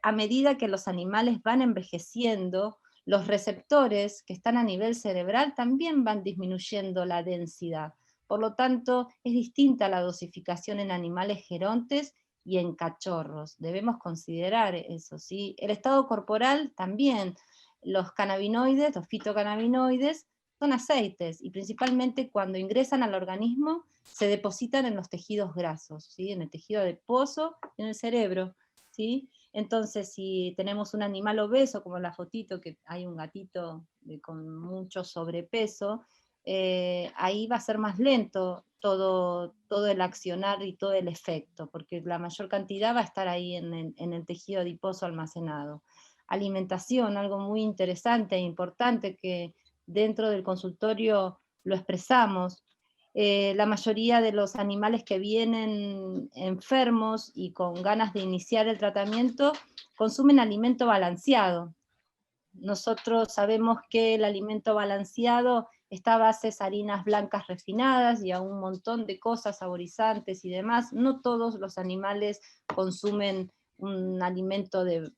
A medida que los animales van envejeciendo, los receptores que están a nivel cerebral también van disminuyendo la densidad. Por lo tanto, es distinta la dosificación en animales gerontes y en cachorros. Debemos considerar eso, ¿sí? El estado corporal también. Los cannabinoides, los fitocannabinoides, son aceites, y principalmente cuando ingresan al organismo se depositan en los tejidos grasos, ¿sí? En el tejido adiposo y en el cerebro, ¿sí? Entonces, si tenemos un animal obeso, como en la fotito, que hay un gatito con mucho sobrepeso, ahí va a ser más lento todo el accionar y todo el efecto, porque la mayor cantidad va a estar ahí en el tejido adiposo almacenado. Alimentación, algo muy interesante e importante que dentro del consultorio lo expresamos. La mayoría de los animales que vienen enfermos y con ganas de iniciar el tratamiento consumen alimento balanceado. Nosotros sabemos que el alimento balanceado está a base de harinas blancas refinadas y a un montón de cosas saborizantes y demás. No todos los animales consumen un alimento de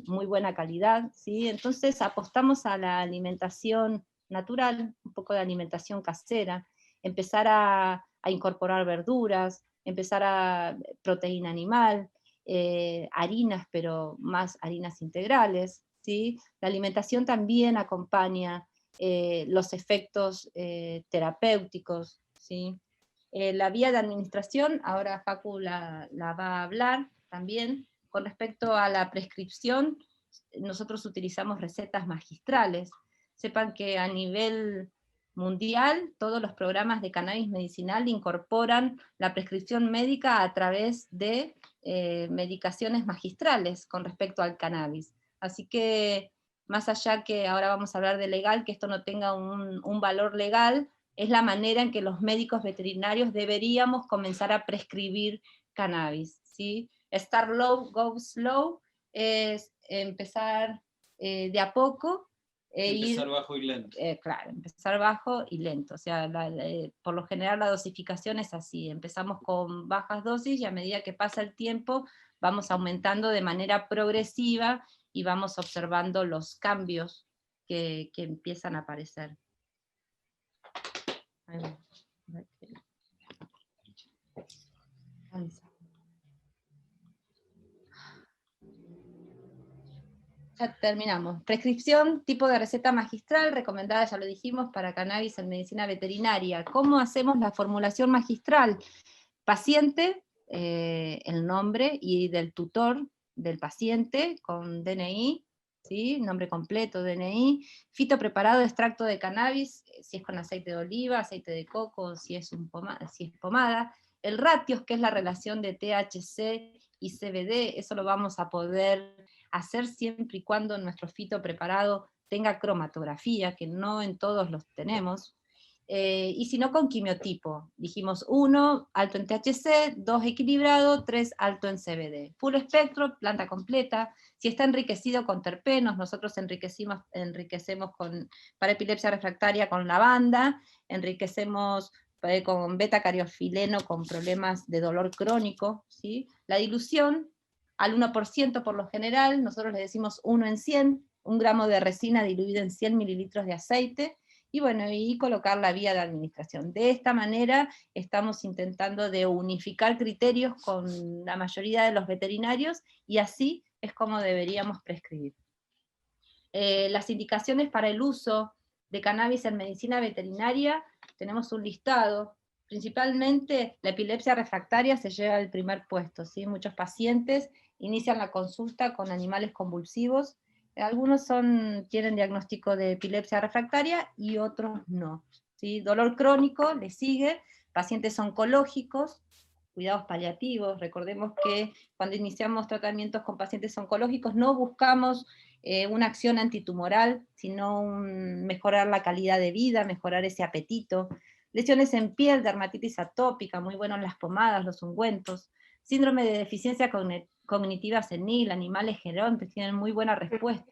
muy buena calidad, ¿sí? Entonces apostamos a la alimentación natural, un poco de alimentación casera, empezar a incorporar verduras, empezar a proteína animal, harinas, pero más harinas integrales, ¿sí? La alimentación también acompaña los efectos terapéuticos, ¿sí? La vía de administración, ahora Facu la va a hablar también, con respecto a la prescripción, nosotros utilizamos recetas magistrales. Sepan que a nivel mundial, todos los programas de cannabis medicinal incorporan la prescripción médica a través de medicaciones magistrales con respecto al cannabis. Así que, más allá que ahora vamos a hablar de legal, que esto no tenga un valor legal, es la manera en que los médicos veterinarios deberíamos comenzar a prescribir cannabis, ¿sí? Start low, go slow, es empezar de a poco. Empezar bajo y lento. Claro, empezar bajo y lento. O sea, por lo general la dosificación es así. Empezamos con bajas dosis y a medida que pasa el tiempo vamos aumentando de manera progresiva y vamos observando los cambios que empiezan a aparecer. Ya terminamos. Prescripción, tipo de receta magistral, recomendada, ya lo dijimos, para cannabis en medicina veterinaria. ¿Cómo hacemos la formulación magistral? Paciente, el nombre y del tutor del paciente con DNI, ¿sí? Nombre completo, DNI, fito preparado de extracto de cannabis, si es con aceite de oliva, aceite de coco, si es pomada, el ratios, que es la relación de THC y CBD, eso lo vamos a poder hacer siempre y cuando nuestro fito preparado tenga cromatografía, que no en todos los tenemos, y si no con quimiotipo. Dijimos 1, alto en THC, 2, equilibrado, 3, alto en CBD. Full espectro, planta completa. Si está enriquecido con terpenos, nosotros enriquecemos para epilepsia refractaria con lavanda, enriquecemos con beta-cariofileno con problemas de dolor crónico, ¿sí? La dilución al 1% por lo general, nosotros le decimos 1 en 100, 1 gramo de resina diluido en 100 mililitros de aceite, y bueno, y colocar la vía de administración. De esta manera estamos intentando de unificar criterios con la mayoría de los veterinarios, y así es como deberíamos prescribir. Las indicaciones para el uso de cannabis en medicina veterinaria, tenemos un listado. Principalmente la epilepsia refractaria se lleva al primer puesto, ¿sí? Muchos pacientes inician la consulta con animales convulsivos, algunos tienen diagnóstico de epilepsia refractaria y otros no, ¿sí? Dolor crónico le sigue, pacientes oncológicos, cuidados paliativos. Recordemos que cuando iniciamos tratamientos con pacientes oncológicos no buscamos una acción antitumoral, sino mejorar la calidad de vida, mejorar ese apetito. Lesiones en piel, dermatitis atópica, muy bueno en las pomadas, los ungüentos. Síndrome de deficiencia cognitiva senil, animales gerontes, tienen muy buena respuesta.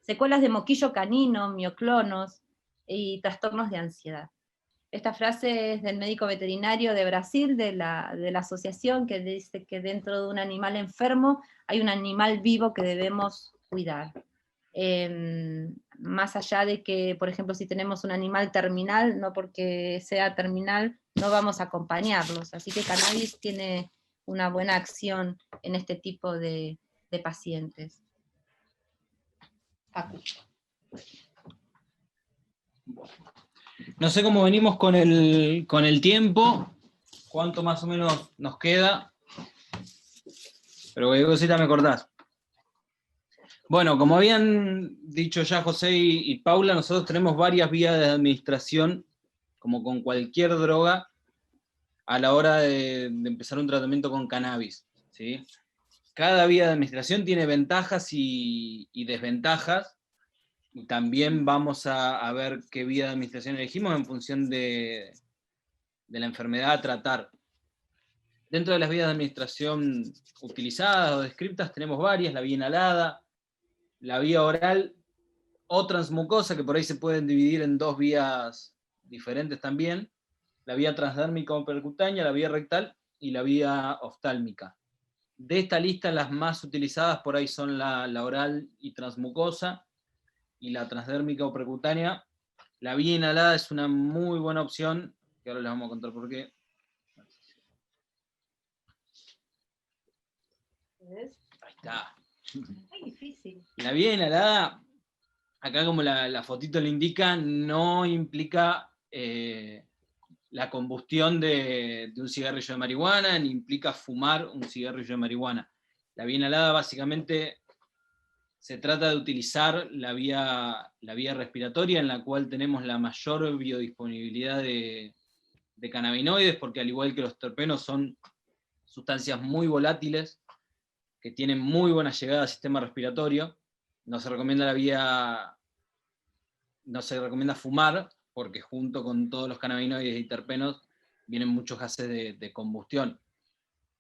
Secuelas de moquillo canino, mioclonos y trastornos de ansiedad. Esta frase es del médico veterinario de Brasil, de la asociación, que dice que dentro de un animal enfermo hay un animal vivo que debemos cuidar. Más allá de que, por ejemplo, si tenemos un animal terminal, no porque sea terminal, no vamos a acompañarlos. Así que cannabis tiene una buena acción en este tipo de pacientes. Facu. No sé cómo venimos con el tiempo, cuánto más o menos nos queda, pero cualquier cosita me cortás. Bueno, como habían dicho ya José y Paula, nosotros tenemos varias vías de administración, como con cualquier droga, a la hora de empezar un tratamiento con cannabis, ¿sí? Cada vía de administración tiene ventajas y desventajas, y también vamos a ver qué vía de administración elegimos en función de la enfermedad a tratar. Dentro de las vías de administración utilizadas o descriptas tenemos varias: la vía inhalada, la vía oral o transmucosa, que por ahí se pueden dividir en dos vías diferentes también, la vía transdérmica o percutánea, la vía rectal y la vía oftálmica. De esta lista, las más utilizadas por ahí son la oral y transmucosa, y la transdérmica o percutánea. La vía inhalada es una muy buena opción, que ahora les vamos a contar por qué. Ahí está. Muy difícil. La vía inhalada, acá como la fotito le indica, no implica la combustión de un cigarrillo de marihuana, ni implica fumar un cigarrillo de marihuana. La vía inhalada básicamente se trata de utilizar la vía respiratoria, en la cual tenemos la mayor biodisponibilidad de cannabinoides, porque al igual que los terpenos son sustancias muy volátiles, que tienen muy buena llegada al sistema respiratorio. No se recomienda fumar, porque junto con todos los cannabinoides y terpenos vienen muchos gases de combustión.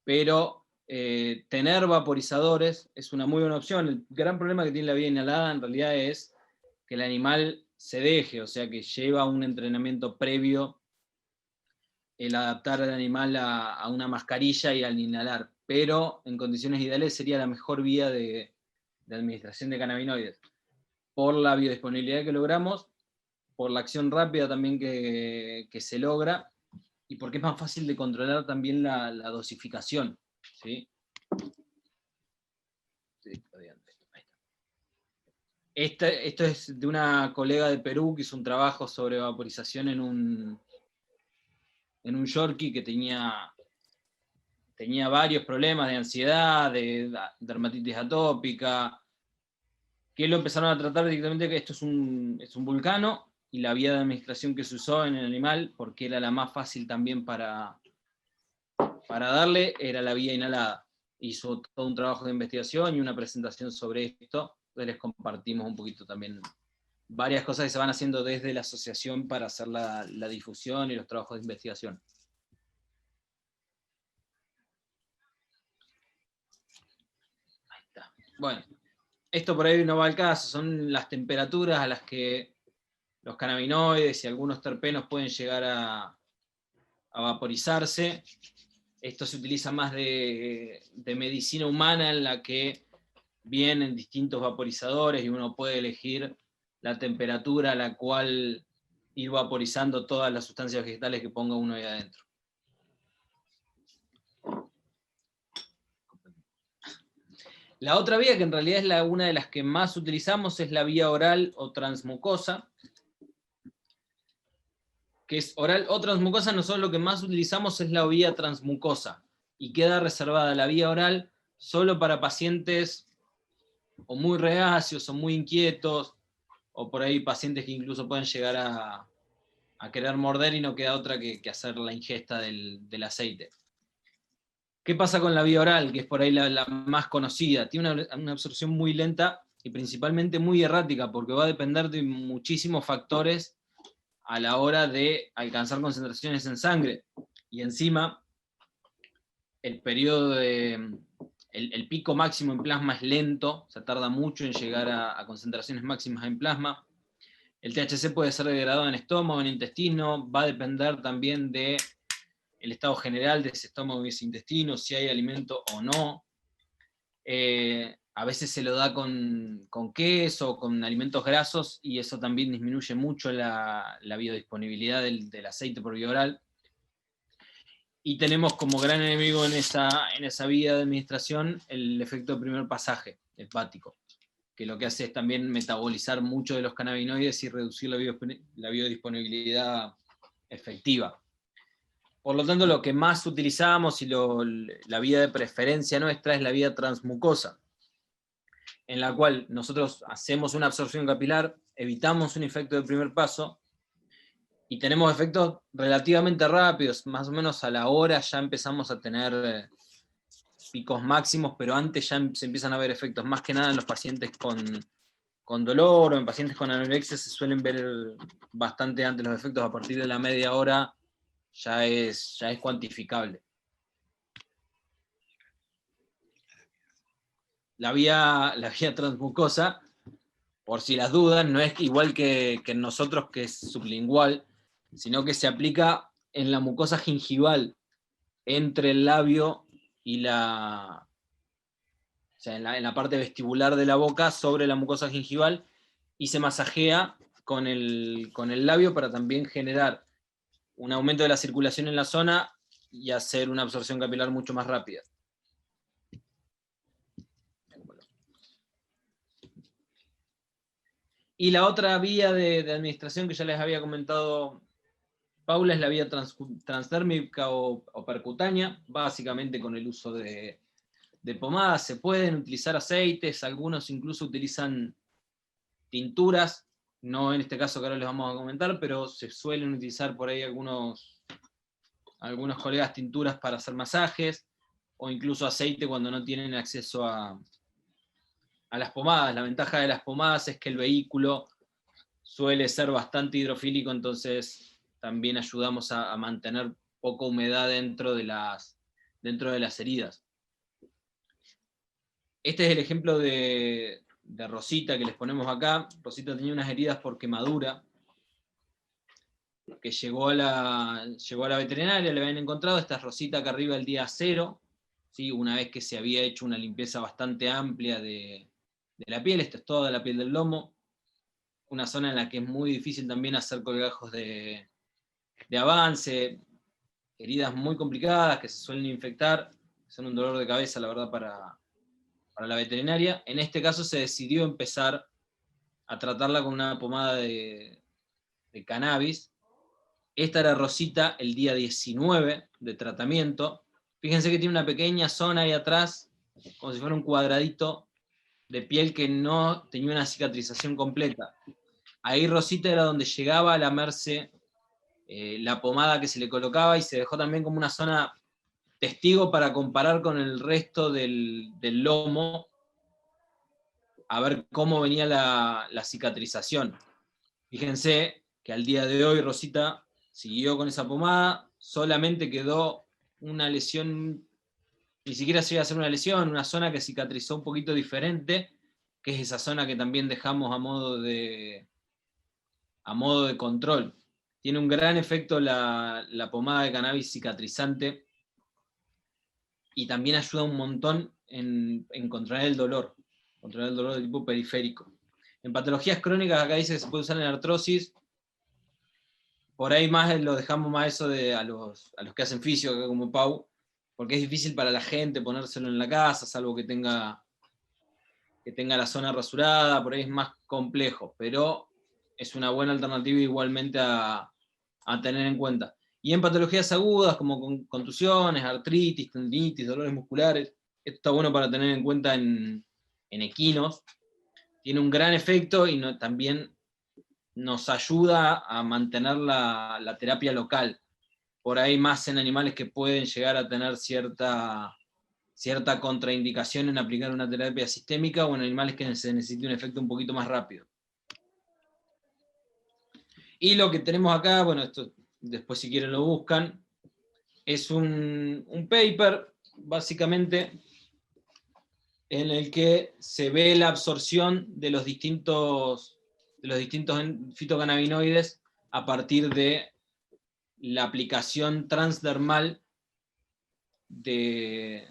Pero tener vaporizadores es una muy buena opción. El gran problema que tiene la vía inhalada en realidad es que el animal se deje, o sea que lleva un entrenamiento previo el adaptar al animal a una mascarilla y al inhalar, pero en condiciones ideales sería la mejor vía de administración de cannabinoides, por la biodisponibilidad que logramos, por la acción rápida también que se logra, y porque es más fácil de controlar también la dosificación, ¿sí? Esto es de una colega de Perú que hizo un trabajo sobre vaporización en un Yorkie que tenía varios problemas de ansiedad, de dermatitis atópica, que lo empezaron a tratar directamente que esto es un vulcano, y la vía de administración que se usó en el animal, porque era la más fácil también para darle, era la vía inhalada. Hizo todo un trabajo de investigación y una presentación sobre esto, entonces les compartimos un poquito también varias cosas que se van haciendo desde la asociación para hacer la difusión y los trabajos de investigación. Ahí está. Bueno, esto por ahí no va al caso, son las temperaturas a las que los cannabinoides y algunos terpenos pueden llegar a vaporizarse. Esto se utiliza más de medicina humana, en la que vienen distintos vaporizadores y uno puede elegir la temperatura a la cual ir vaporizando todas las sustancias vegetales que ponga uno ahí adentro. La otra vía, que en realidad es una de las que más utilizamos, es la vía oral o transmucosa. Que es oral o transmucosa, nosotros lo que más utilizamos es la vía transmucosa, y queda reservada la vía oral solo para pacientes o muy reacios o muy inquietos, o por ahí pacientes que incluso pueden llegar a querer morder y no queda otra que hacer la ingesta del aceite. ¿Qué pasa con la vía oral, que es por ahí la más conocida? Tiene una absorción muy lenta y principalmente muy errática, porque va a depender de muchísimos factores a la hora de alcanzar concentraciones en sangre. Y encima, el periodo el pico máximo en plasma es lento, se tarda mucho en llegar a concentraciones máximas en plasma. El THC puede ser degradado en estómago, en intestino, va a depender también del estado general de ese estómago y ese intestino, si hay alimento o no. A veces se lo da con queso, con alimentos grasos, y eso también disminuye mucho la biodisponibilidad del aceite por vía oral. Y tenemos como gran enemigo en esa vía de administración el efecto de primer pasaje hepático, que lo que hace es también metabolizar mucho de los cannabinoides y reducir la biodisponibilidad efectiva. Por lo tanto, lo que más utilizamos y la vía de preferencia nuestra es la vía transmucosa, en la cual nosotros hacemos una absorción capilar, evitamos un efecto de primer paso, y tenemos efectos relativamente rápidos, más o menos a la hora ya empezamos a tener picos máximos, pero antes ya se empiezan a ver efectos, más que nada en los pacientes con dolor o en pacientes con anorexia se suelen ver bastante antes los efectos. A partir de la media hora ya es cuantificable. La vía transmucosa, por si las dudas, no es igual que en nosotros, que es sublingual, sino que se aplica en la mucosa gingival, entre el labio y o sea, en la parte vestibular de la boca, sobre la mucosa gingival, y se masajea con el labio para también generar un aumento de la circulación en la zona y hacer una absorción capilar mucho más rápida. Y la otra vía de administración que ya les había comentado Paula es la vía transdérmica o percutánea, básicamente con el uso de pomadas. Se pueden utilizar aceites, algunos incluso utilizan tinturas, no en este caso que ahora les vamos a comentar, pero se suelen utilizar por ahí algunos colegas tinturas para hacer masajes, o incluso aceite cuando no tienen acceso a las pomadas. La ventaja de las pomadas es que el vehículo suele ser bastante hidrofílico, entonces también ayudamos a mantener poca humedad dentro de las heridas. Este es el ejemplo de Rosita que les ponemos acá. Rosita tenía unas heridas por quemadura, que llegó a la veterinaria, le habían encontrado. Esta es Rosita acá arriba el día 0, ¿sí? Una vez que se había hecho una limpieza bastante amplia de la piel. Esta es toda la piel del lomo, una zona en la que es muy difícil también hacer colgajos de avance, heridas muy complicadas que se suelen infectar, son un dolor de cabeza, la verdad, para la veterinaria. En este caso se decidió empezar a tratarla con una pomada de cannabis. Esta era Rosita el día 19 de tratamiento. Fíjense que tiene una pequeña zona ahí atrás, como si fuera un cuadradito, de piel que no tenía una cicatrización completa. Ahí Rosita era donde llegaba a lamerse la pomada que se le colocaba, y se dejó también como una zona testigo para comparar con el resto del lomo, a ver cómo venía la cicatrización. Fíjense que al día de hoy Rosita siguió con esa pomada, solamente quedó una lesión, ni siquiera llega a ser una lesión, una zona que cicatrizó un poquito diferente, que es esa zona que también dejamos a modo de control. Tiene un gran efecto la pomada de cannabis cicatrizante, y también ayuda un montón en controlar el dolor de tipo periférico. En patologías crónicas, acá dice que se puede usar en artrosis. Por ahí más lo dejamos más eso a los que hacen fisio, acá como Pau, porque es difícil para la gente ponérselo en la casa, salvo que tenga la zona rasurada, por ahí es más complejo, pero es una buena alternativa igualmente a tener en cuenta. Y en patologías agudas como contusiones, artritis, tendinitis, dolores musculares, esto está bueno para tener en cuenta en equinos. Tiene un gran efecto y también nos ayuda a mantener la terapia local. Por ahí más en animales que pueden llegar a tener cierta contraindicación en aplicar una terapia sistémica, o en animales que se necesite un efecto un poquito más rápido. Y lo que tenemos acá, bueno, esto después si quieren lo buscan, es un paper, básicamente, en el que se ve la absorción de los distintos fitocannabinoides a partir de la aplicación transdermal de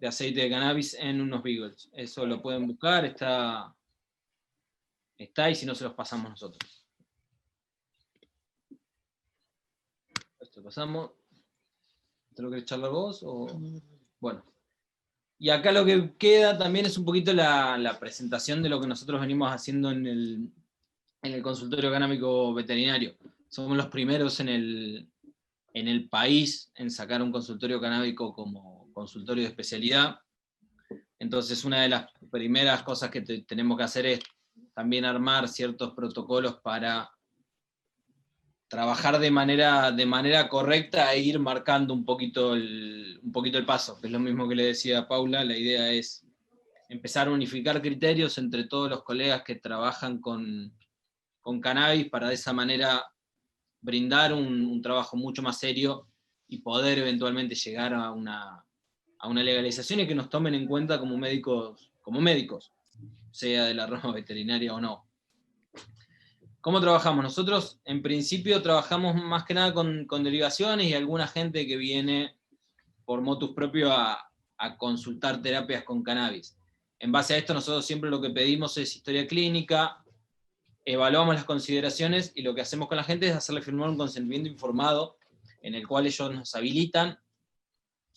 aceite de cannabis en unos beagles. Eso lo pueden buscar, está, y si no se los pasamos nosotros. Esto pasamos. ¿Te lo querés charlar vos? Bueno. Y acá lo que queda también es un poquito la presentación de lo que nosotros venimos haciendo en el consultorio canábico veterinario. Somos los primeros en el país en sacar un consultorio canábico como consultorio de especialidad. Entonces, una de las primeras cosas que tenemos que hacer es también armar ciertos protocolos para trabajar de manera correcta e ir marcando un poquito el paso, que es lo mismo que le decía a Paula. La idea es empezar a unificar criterios entre todos los colegas que trabajan con cannabis, para de esa manera brindar un trabajo mucho más serio y poder eventualmente llegar a una legalización, y que nos tomen en cuenta como médicos, sea de la rama veterinaria o no. ¿Cómo trabajamos? Nosotros, en principio, trabajamos más que nada con derivaciones y alguna gente que viene por motus propio a consultar terapias con cannabis. En base a esto, nosotros siempre lo que pedimos es historia clínica, evaluamos las consideraciones, y lo que hacemos con la gente es hacerle firmar un consentimiento informado, en el cual ellos nos habilitan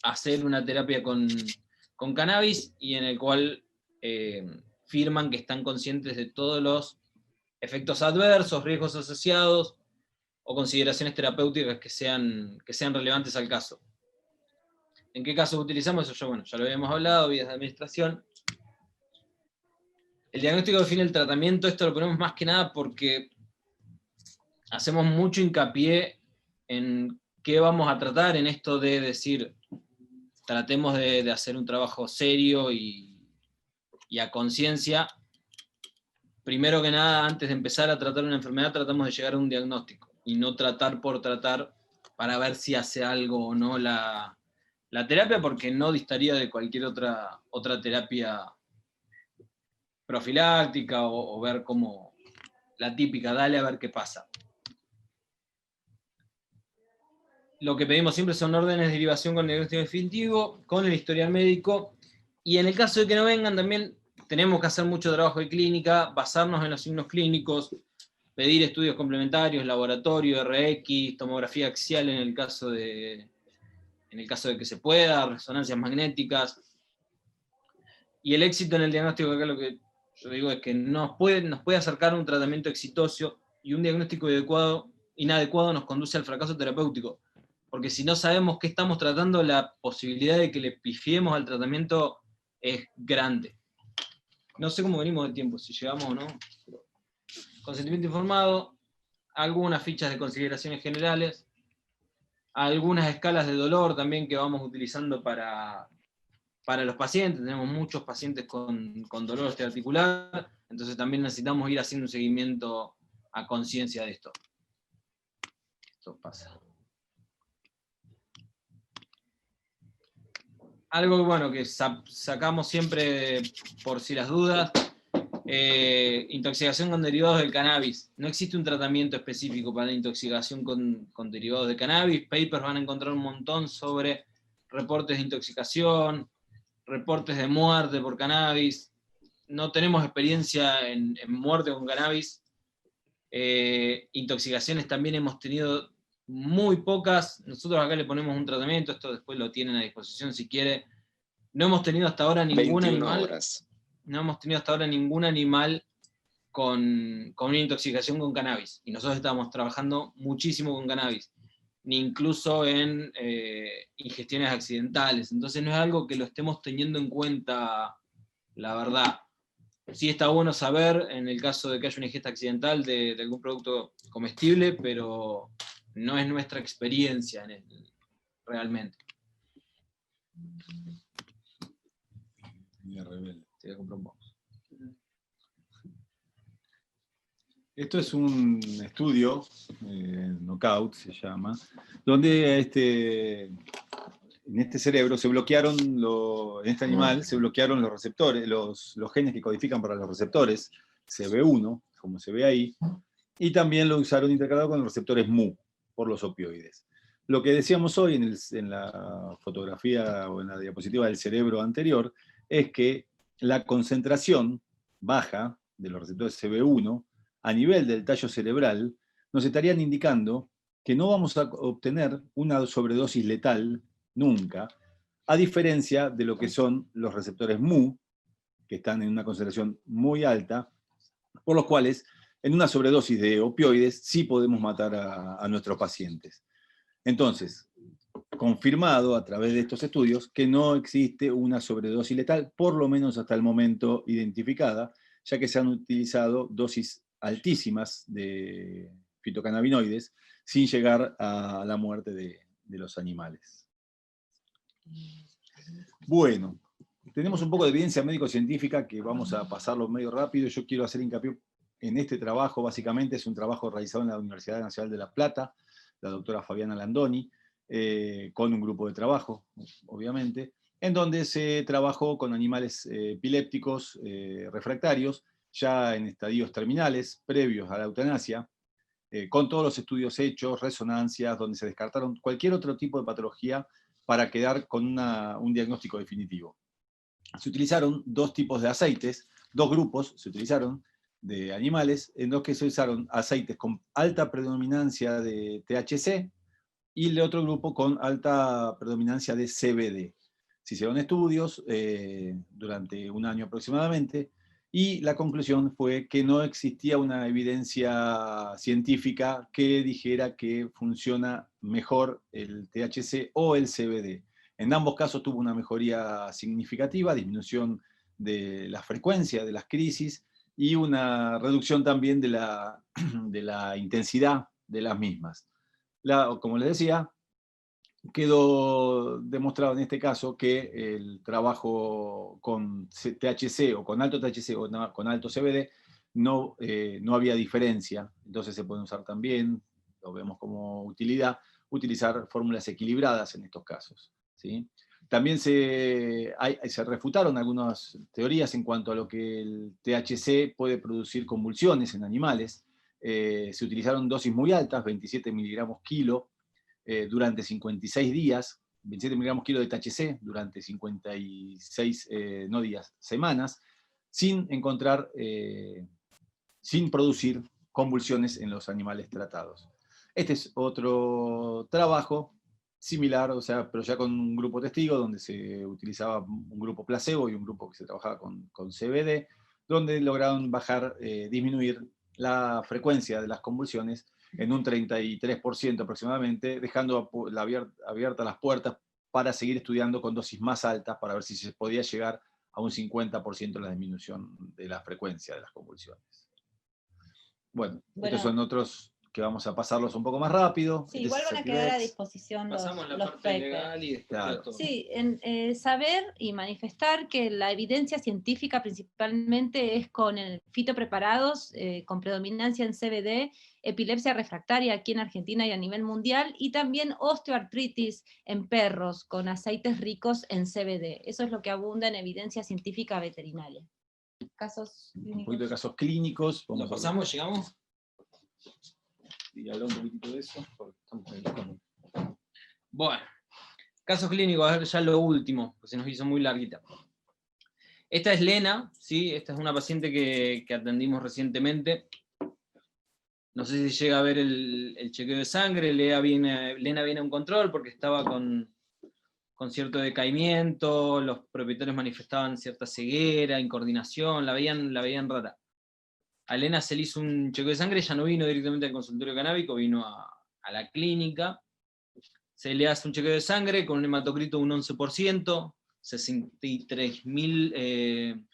a hacer una terapia con cannabis, y en el cual firman que están conscientes de todos los efectos adversos, riesgos asociados o consideraciones terapéuticas que sean relevantes al caso. ¿En qué casos utilizamos eso? Ya lo habíamos hablado, vías de administración. El diagnóstico define el tratamiento. Esto lo ponemos más que nada porque hacemos mucho hincapié en qué vamos a tratar, en esto de decir, tratemos de hacer un trabajo serio y a conciencia. Primero que nada, antes de empezar a tratar una enfermedad, tratamos de llegar a un diagnóstico, y no tratar por tratar para ver si hace algo o no la terapia, porque no distaría de cualquier otra terapia profiláctica, o ver cómo, la típica, dale a ver qué pasa. Lo que pedimos siempre son órdenes de derivación con el diagnóstico definitivo, con el historial médico, y en el caso de que no vengan también tenemos que hacer mucho trabajo de clínica, basarnos en los signos clínicos, pedir estudios complementarios, laboratorio, RX, tomografía axial en el caso de que se pueda, resonancias magnéticas. Y el éxito en el diagnóstico, acá lo que yo digo es que nos puede acercar a un tratamiento exitoso, y un diagnóstico inadecuado nos conduce al fracaso terapéutico. Porque si no sabemos qué estamos tratando, la posibilidad de que le pifiemos al tratamiento es grande. no sé cómo venimos de tiempo, si llegamos o no. Pero consentimiento informado, algunas fichas de consideraciones generales, algunas escalas de dolor también que vamos utilizando para los pacientes. Tenemos muchos pacientes con dolor osteoarticular, entonces también necesitamos ir haciendo un seguimiento a conciencia de esto. Esto pasa. Algo bueno que sacamos siempre por si las dudas, intoxicación con derivados del cannabis. No existe un tratamiento específico para la intoxicación con derivados de cannabis. Papers van a encontrar un montón sobre reportes de intoxicación, reportes de muerte por cannabis. No tenemos experiencia en muerte con cannabis. Intoxicaciones también hemos tenido muy pocas. Nosotros acá le ponemos un tratamiento, esto después lo tienen a disposición si quiere. No hemos tenido hasta ahora ningún animal. Horas. No hemos tenido hasta ahora ningún animal con una intoxicación con cannabis. Y nosotros estamos trabajando muchísimo con cannabis, ni incluso en ingestiones accidentales. Entonces no es algo que lo estemos teniendo en cuenta, la verdad. Sí está bueno saber, en el caso de que haya una ingesta accidental de algún producto comestible, pero no es nuestra experiencia realmente. Sí, esto es un estudio, Knockout se llama, donde en este cerebro se bloquearon, en este animal se bloquearon los receptores, los genes que codifican para los receptores, CB1, como se ve ahí, y también lo usaron intercalado con los receptores MU, por los opioides. Lo que decíamos hoy en la fotografía o en la diapositiva del cerebro anterior, es que la concentración baja de los receptores CB1 a nivel del tallo cerebral nos estarían indicando que no vamos a obtener una sobredosis letal nunca, a diferencia de lo que son los receptores MU, que están en una concentración muy alta, por los cuales en una sobredosis de opioides sí podemos matar a nuestros pacientes. Entonces, confirmado a través de estos estudios que no existe una sobredosis letal, por lo menos hasta el momento identificada, ya que se han utilizado dosis altísimas de fitocannabinoides sin llegar a la muerte de los animales. Bueno, tenemos un poco de evidencia médico-científica que vamos a pasarlo medio rápido. Yo quiero hacer hincapié en este trabajo. Básicamente es un trabajo realizado en la Universidad Nacional de La Plata, la doctora Fabiana Landoni, con un grupo de trabajo, obviamente, en donde se trabajó con animales epilépticos refractarios, ya en estadios terminales, previos a la eutanasia, con todos los estudios hechos, resonancias, donde se descartaron cualquier otro tipo de patología para quedar con un diagnóstico definitivo. Se utilizaron dos tipos de aceites, dos grupos se utilizaron de animales, en los que se usaron aceites con alta predominancia de THC y el otro grupo con alta predominancia de CBD. Se hicieron estudios durante un año aproximadamente, y la conclusión fue que no existía una evidencia científica que dijera que funciona mejor el THC o el CBD. En ambos casos tuvo una mejoría significativa, disminución de la frecuencia de las crisis y una reducción también de la intensidad de las mismas. Como les decía, quedó demostrado en este caso que el trabajo con THC o con alto THC o con alto CBD no había diferencia. Entonces se puede usar también, lo vemos como utilidad, utilizar fórmulas equilibradas en estos casos, ¿sí? También se refutaron algunas teorías en cuanto a lo que el THC puede producir convulsiones en animales. Se utilizaron dosis muy altas, 27 miligramos kilo, durante 56 días, 27 miligramos kilo de THC durante 56, no días, semanas, sin encontrar, sin producir convulsiones en los animales tratados. Este es otro trabajo similar, o sea, pero ya con un grupo testigo, donde se utilizaba un grupo placebo y un grupo que se trabajaba con CBD, donde lograron disminuir la frecuencia de las convulsiones en un 33% aproximadamente, dejando abiertas las puertas para seguir estudiando con dosis más altas para ver si se podía llegar a un 50% la disminución de la frecuencia de las convulsiones. Bueno, estos son otros que vamos a pasarlos un poco más rápido. Sí, igual van a quedar a disposición los papers. Legal y claro. Sí, saber y manifestar que la evidencia científica principalmente es con fitopreparados, con predominancia en CBD, epilepsia refractaria aquí en Argentina y a nivel mundial, y también osteoartritis en perros con aceites ricos en CBD. Eso es lo que abunda en evidencia científica veterinaria. Casos clínicos. Un poquito de casos clínicos. ¿Lo pasamos? ¿Llegamos? Y hablar un poquitito de eso. Bueno, casos clínicos, a ver ya lo último, pues se nos hizo muy larguita. Esta es Lena, ¿sí? Esta es una paciente que atendimos recientemente. No sé si llega a ver el chequeo de sangre. Lena viene a un control porque estaba con cierto decaimiento, los propietarios manifestaban cierta ceguera, incoordinación, la veían rara. A Lena se le hizo un chequeo de sangre, ella no vino directamente al consultorio canábico, vino a la clínica. Se le hace un chequeo de sangre con un hematocrito de un 11%, 63.000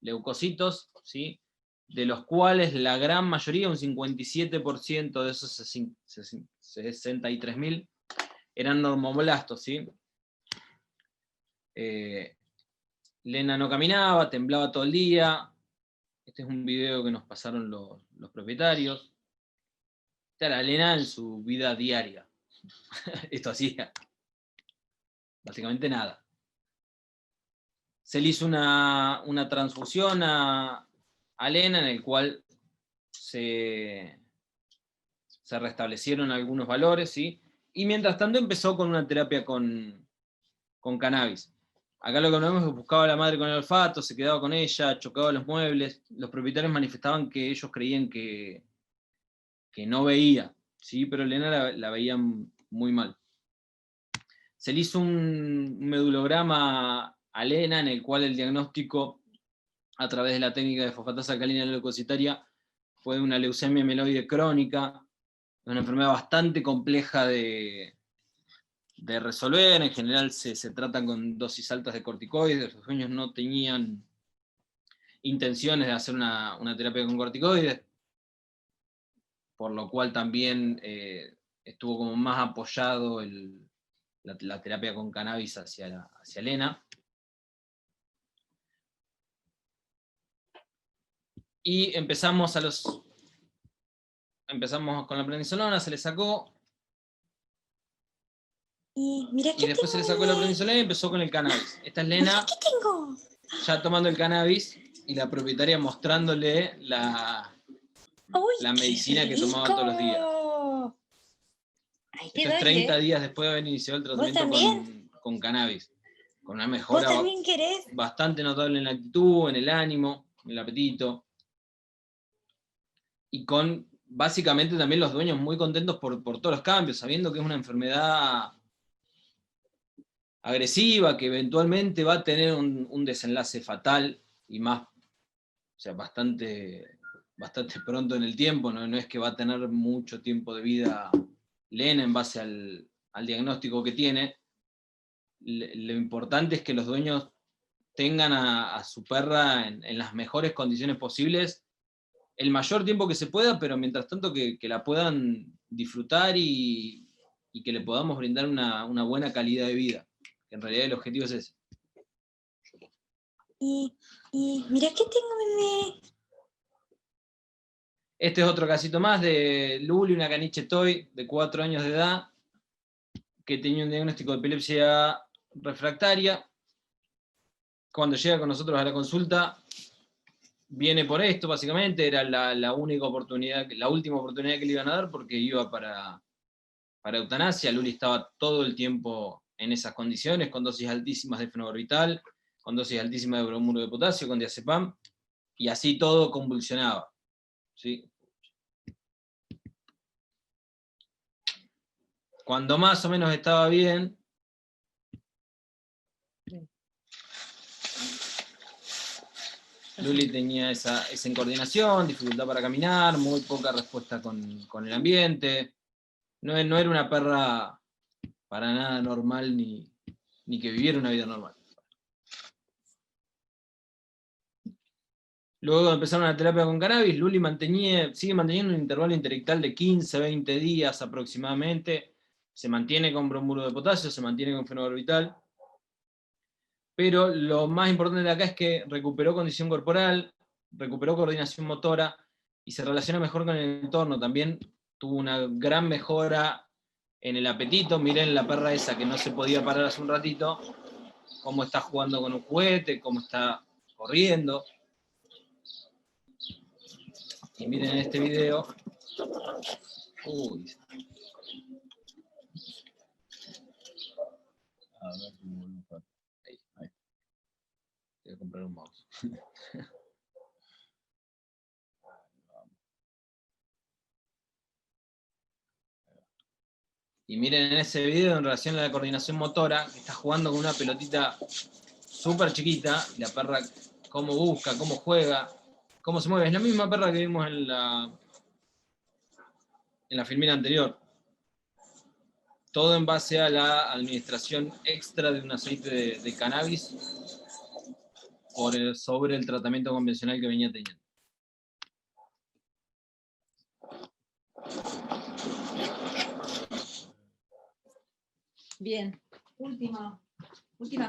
leucocitos, ¿sí? De los cuales la gran mayoría, un 57% de esos 63.000, eran normoblastos, ¿sí? Lena no caminaba, temblaba todo el día. Este es un video que nos pasaron los propietarios. Esta era Lena en su vida diaria. Esto hacía básicamente nada. Se le hizo una transfusión a Lena en el cual se restablecieron algunos valores, ¿sí? Y mientras tanto empezó con una terapia con cannabis. Acá lo que vemos es que buscaba a la madre con el olfato, se quedaba con ella, chocaba los muebles. Los propietarios manifestaban que ellos creían que no veía, ¿sí? Pero Lena la veía muy mal. Se le hizo un medulograma a Lena en el cual el diagnóstico, a través de la técnica de fosfatasa alcalina leucocitaria, fue de una leucemia mieloide crónica, una enfermedad bastante compleja de resolver. En general se tratan con dosis altas de corticoides. Los dueños no tenían intenciones de hacer una terapia con corticoides, por lo cual también estuvo como más apoyado la terapia con cannabis hacia Lena. Y empezamos con la prednisolona, se le sacó. Y después se le sacó la prednisolona y empezó con el cannabis. Esta es Lena ya tomando el cannabis y la propietaria mostrándole la medicina que tomaba todos los días. Esto es 30 días después de haber iniciado el tratamiento con cannabis. Con una mejora bastante notable en la actitud, en el ánimo, en el apetito. Y con, básicamente, también los dueños muy contentos por todos los cambios, sabiendo que es una enfermedad agresiva, que eventualmente va a tener un desenlace fatal, y más, o sea, bastante pronto en el tiempo, no es que va a tener mucho tiempo de vida Lena en base al diagnóstico que tiene. Lo importante es que los dueños tengan a su perra en las mejores condiciones posibles, el mayor tiempo que se pueda, pero mientras tanto que la puedan disfrutar y que le podamos brindar una buena calidad de vida. Que en realidad el objetivo es ese. Y mira que tengo, bebé. Este es otro casito más de Luli, una caniche toy de 4 años de edad, que tenía un diagnóstico de epilepsia refractaria. Cuando llega con nosotros a la consulta, viene por esto, básicamente. Era la única oportunidad, la última oportunidad que le iban a dar, porque iba para eutanasia. Luli estaba todo el tiempo en esas condiciones, con dosis altísimas de fenobarbital, con dosis altísimas de bromuro de potasio, con diazepam, y así todo convulsionaba, ¿sí? Cuando más o menos estaba bien, Luli tenía esa incoordinación, dificultad para caminar, muy poca respuesta con el ambiente. No era una perra para nada normal, ni que viviera una vida normal. Luego empezaron la terapia con cannabis, Luli sigue manteniendo un intervalo interectal de 15-20 días aproximadamente, se mantiene con bromuro de potasio, se mantiene con fenobarbital, pero lo más importante de acá es que recuperó condición corporal, recuperó coordinación motora, y se relaciona mejor con el entorno. También tuvo una gran mejora en el apetito. Miren la perra esa que no se podía parar hace un ratito, cómo está jugando con un juguete, cómo está corriendo. Y miren en este video. Uy. A ver si vuelvo para... Ahí. Voy a comprar un mouse. Y miren en ese video en relación a la coordinación motora, que está jugando con una pelotita súper chiquita, y la perra cómo busca, cómo juega, cómo se mueve. Es la misma perra que vimos en la filmina anterior. Todo en base a la administración extra de un aceite de cannabis sobre el tratamiento convencional que venía teniendo. Bien, última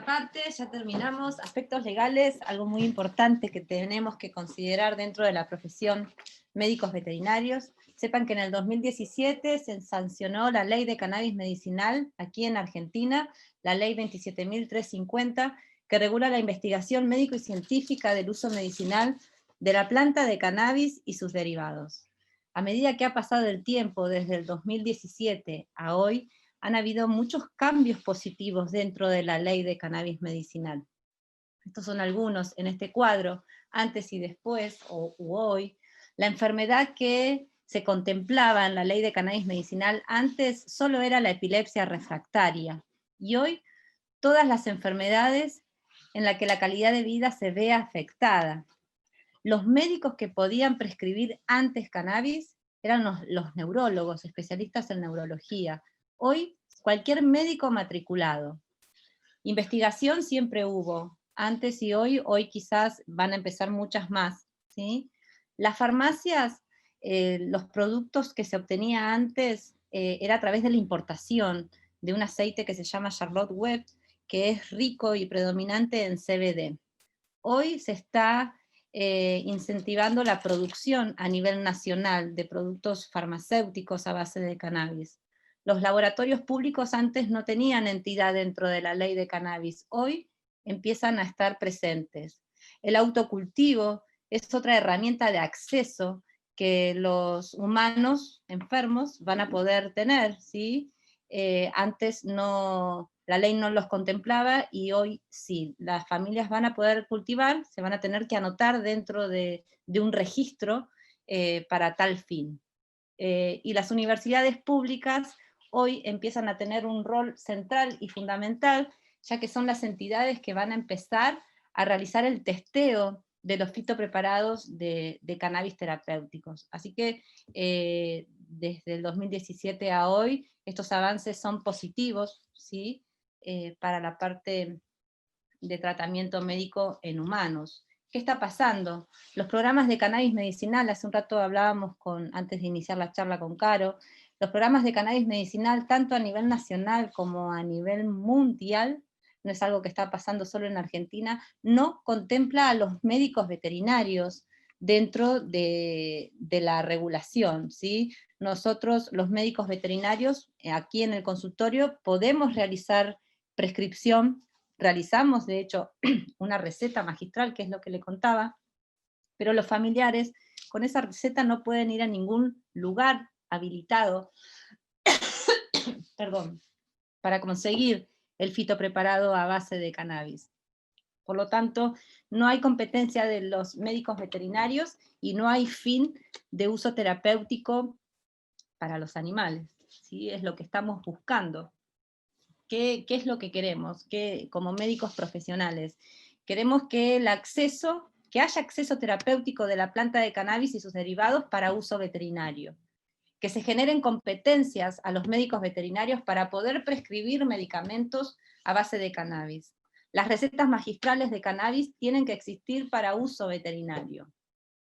parte, ya terminamos. Aspectos legales, algo muy importante que tenemos que considerar dentro de la profesión médicos veterinarios. Sepan que en el 2017 se sancionó la ley de cannabis medicinal aquí en Argentina, la ley 27.350, que regula la investigación médico y científica del uso medicinal de la planta de cannabis y sus derivados. A medida que ha pasado el tiempo desde el 2017 a hoy, han habido muchos cambios positivos dentro de la ley de cannabis medicinal. Estos son algunos en este cuadro, antes y después, o hoy. La enfermedad que se contemplaba en la ley de cannabis medicinal antes solo era la epilepsia refractaria, y hoy todas las enfermedades en las que la calidad de vida se ve afectada. Los médicos que podían prescribir antes cannabis eran los neurólogos, especialistas en neurología. Hoy, cualquier médico matriculado. Investigación siempre hubo, antes y hoy quizás van a empezar muchas más, ¿sí? Las farmacias, los productos que se obtenía antes era a través de la importación de un aceite que se llama Charlotte Web, que es rico y predominante en CBD. Hoy se está incentivando la producción a nivel nacional de productos farmacéuticos a base de cannabis. Los laboratorios públicos antes no tenían entidad dentro de la ley de cannabis, hoy empiezan a estar presentes. El autocultivo es otra herramienta de acceso que los humanos enfermos van a poder tener, ¿sí? Antes no, la ley no los contemplaba y hoy sí, las familias van a poder cultivar, se van a tener que anotar dentro de un registro para tal fin. Y las universidades públicas hoy empiezan a tener un rol central y fundamental, ya que son las entidades que van a empezar a realizar el testeo de los fitopreparados de cannabis terapéuticos. Así que desde el 2017 a hoy, estos avances son positivos, ¿sí? Para la parte de tratamiento médico en humanos. ¿Qué está pasando? Los programas de cannabis medicinal, hace un rato hablábamos antes de iniciar la charla con Caro, los programas de cannabis medicinal, tanto a nivel nacional como a nivel mundial, no es algo que está pasando solo en Argentina, no contempla a los médicos veterinarios dentro de la regulación, ¿sí? Nosotros, los médicos veterinarios, aquí en el consultorio, podemos realizar prescripción, realizamos de hecho una receta magistral, que es lo que le contaba, pero los familiares con esa receta no pueden ir a ningún lugar habilitado perdón, para conseguir el fitopreparado a base de cannabis. Por lo tanto, no hay competencia de los médicos veterinarios y no hay fin de uso terapéutico para los animales, ¿sí? Es lo que estamos buscando. ¿Qué es lo que queremos? Como médicos profesionales, queremos que haya acceso terapéutico de la planta de cannabis y sus derivados para uso veterinario, que se generen competencias a los médicos veterinarios para poder prescribir medicamentos a base de cannabis. Las recetas magistrales de cannabis tienen que existir para uso veterinario.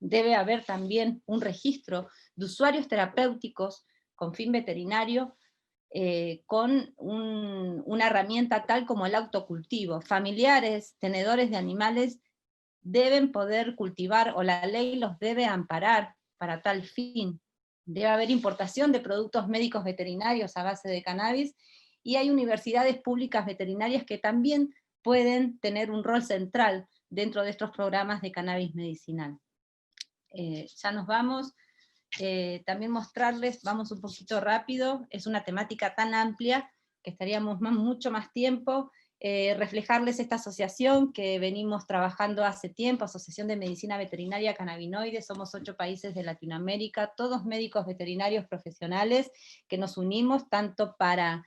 debe haber también un registro de usuarios terapéuticos con fin veterinario, con una herramienta tal como el autocultivo. Familiares, tenedores de animales, deben poder cultivar, o la ley los debe amparar para tal fin. Debe haber importación de productos médicos veterinarios a base de cannabis, y hay universidades públicas veterinarias que también pueden tener un rol central dentro de estos programas de cannabis medicinal. Ya nos vamos. También mostrarles, vamos un poquito rápido, es una temática tan amplia que estaríamos mucho más tiempo, reflejarles esta asociación que venimos trabajando hace tiempo, Asociación de Medicina Veterinaria Cannabinoide. Somos 8 países de Latinoamérica, todos médicos veterinarios profesionales, que nos unimos tanto para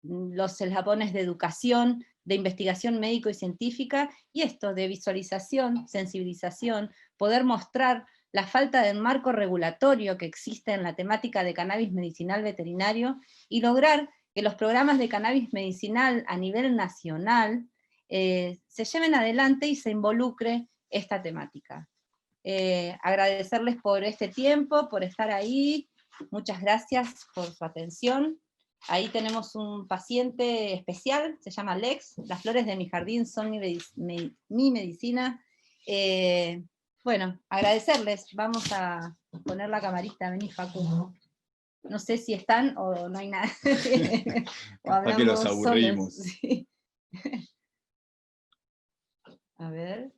los eslabones de educación, de investigación médico y científica, y esto de visualización, sensibilización, poder mostrar la falta de marco regulatorio que existe en la temática de cannabis medicinal veterinario, y lograr que los programas de cannabis medicinal a nivel nacional se lleven adelante y se involucre esta temática. Agradecerles por este tiempo, por estar ahí, muchas gracias por su atención. Ahí tenemos un paciente especial, se llama Lex, las flores de mi jardín son mi medicina. Bueno, agradecerles, vamos a poner la camarita, vení Facu. No sé si están o no hay nada. O Hasta que los hablamos aburrimos. solos, sí. A ver.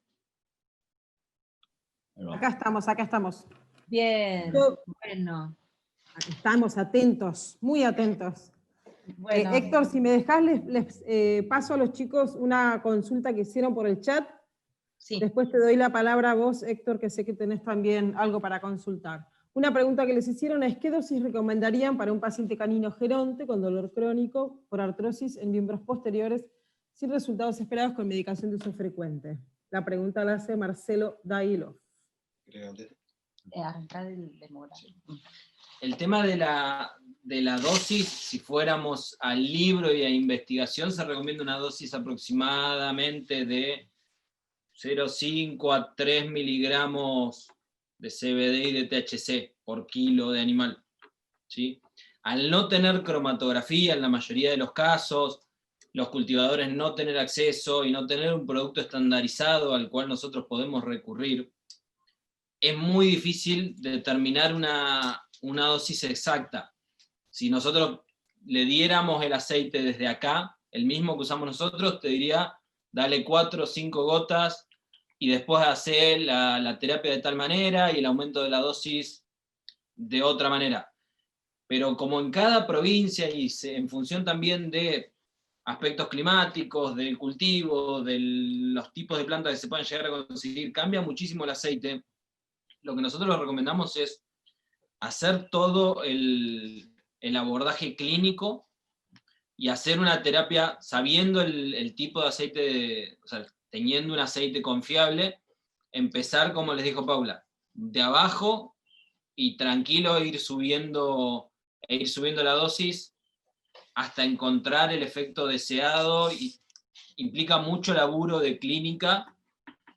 Acá estamos, acá estamos. Bien, Yo- bueno. Aquí estamos atentos, muy atentos. Bueno, Héctor, si me dejás, les paso a los chicos una consulta que hicieron por el chat. sí. Después te doy la palabra a vos, Héctor, que sé que tenés también algo para consultar. Una pregunta que les hicieron es: ¿qué dosis recomendarían para un paciente canino geronte con dolor crónico por artrosis en miembros posteriores sin resultados esperados con medicación de uso frecuente? La pregunta la hace Marcelo Dailov. Arrancar el demora. El tema de la dosis, si fuéramos al libro y a investigación, se recomienda una dosis aproximadamente de 0,5 a 3 miligramos de CBD y de THC por kilo de animal, ¿sí? Al no tener cromatografía en la mayoría de los casos, los cultivadores no tener acceso y no tener un producto estandarizado al cual nosotros podemos recurrir, es muy difícil determinar una dosis exacta. Si nosotros le diéramos el aceite desde acá, el mismo que usamos nosotros, te diría, dale 4 o 5 gotas y después hacer la terapia de tal manera y el aumento de la dosis de otra manera. Pero como en cada provincia y en función también de aspectos climáticos, del cultivo, de los tipos de plantas que se pueden llegar a conseguir, cambia muchísimo el aceite. Lo que nosotros recomendamos es hacer todo el abordaje clínico y hacer una terapia sabiendo el tipo de aceite, o sea, teniendo un aceite confiable, empezar, como les dijo Paula, de abajo y tranquilo ir subiendo la dosis hasta encontrar el efecto deseado, y implica mucho laburo de clínica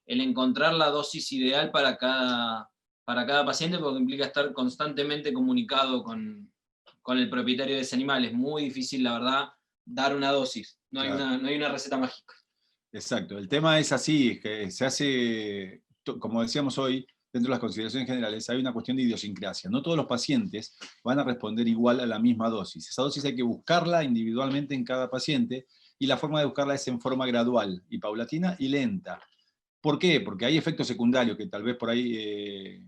el encontrar la dosis ideal para cada paciente, porque implica estar constantemente comunicado con el propietario de ese animal. Es muy difícil, la verdad, dar una dosis. No hay una receta mágica. Exacto. El tema es así, es que se hace, como decíamos hoy, dentro de las consideraciones generales, hay una cuestión de idiosincrasia. No todos los pacientes van a responder igual a la misma dosis. Esa dosis hay que buscarla individualmente en cada paciente, y la forma de buscarla es en forma gradual y paulatina y lenta. ¿Por qué? Porque hay efectos secundarios que tal vez por ahí,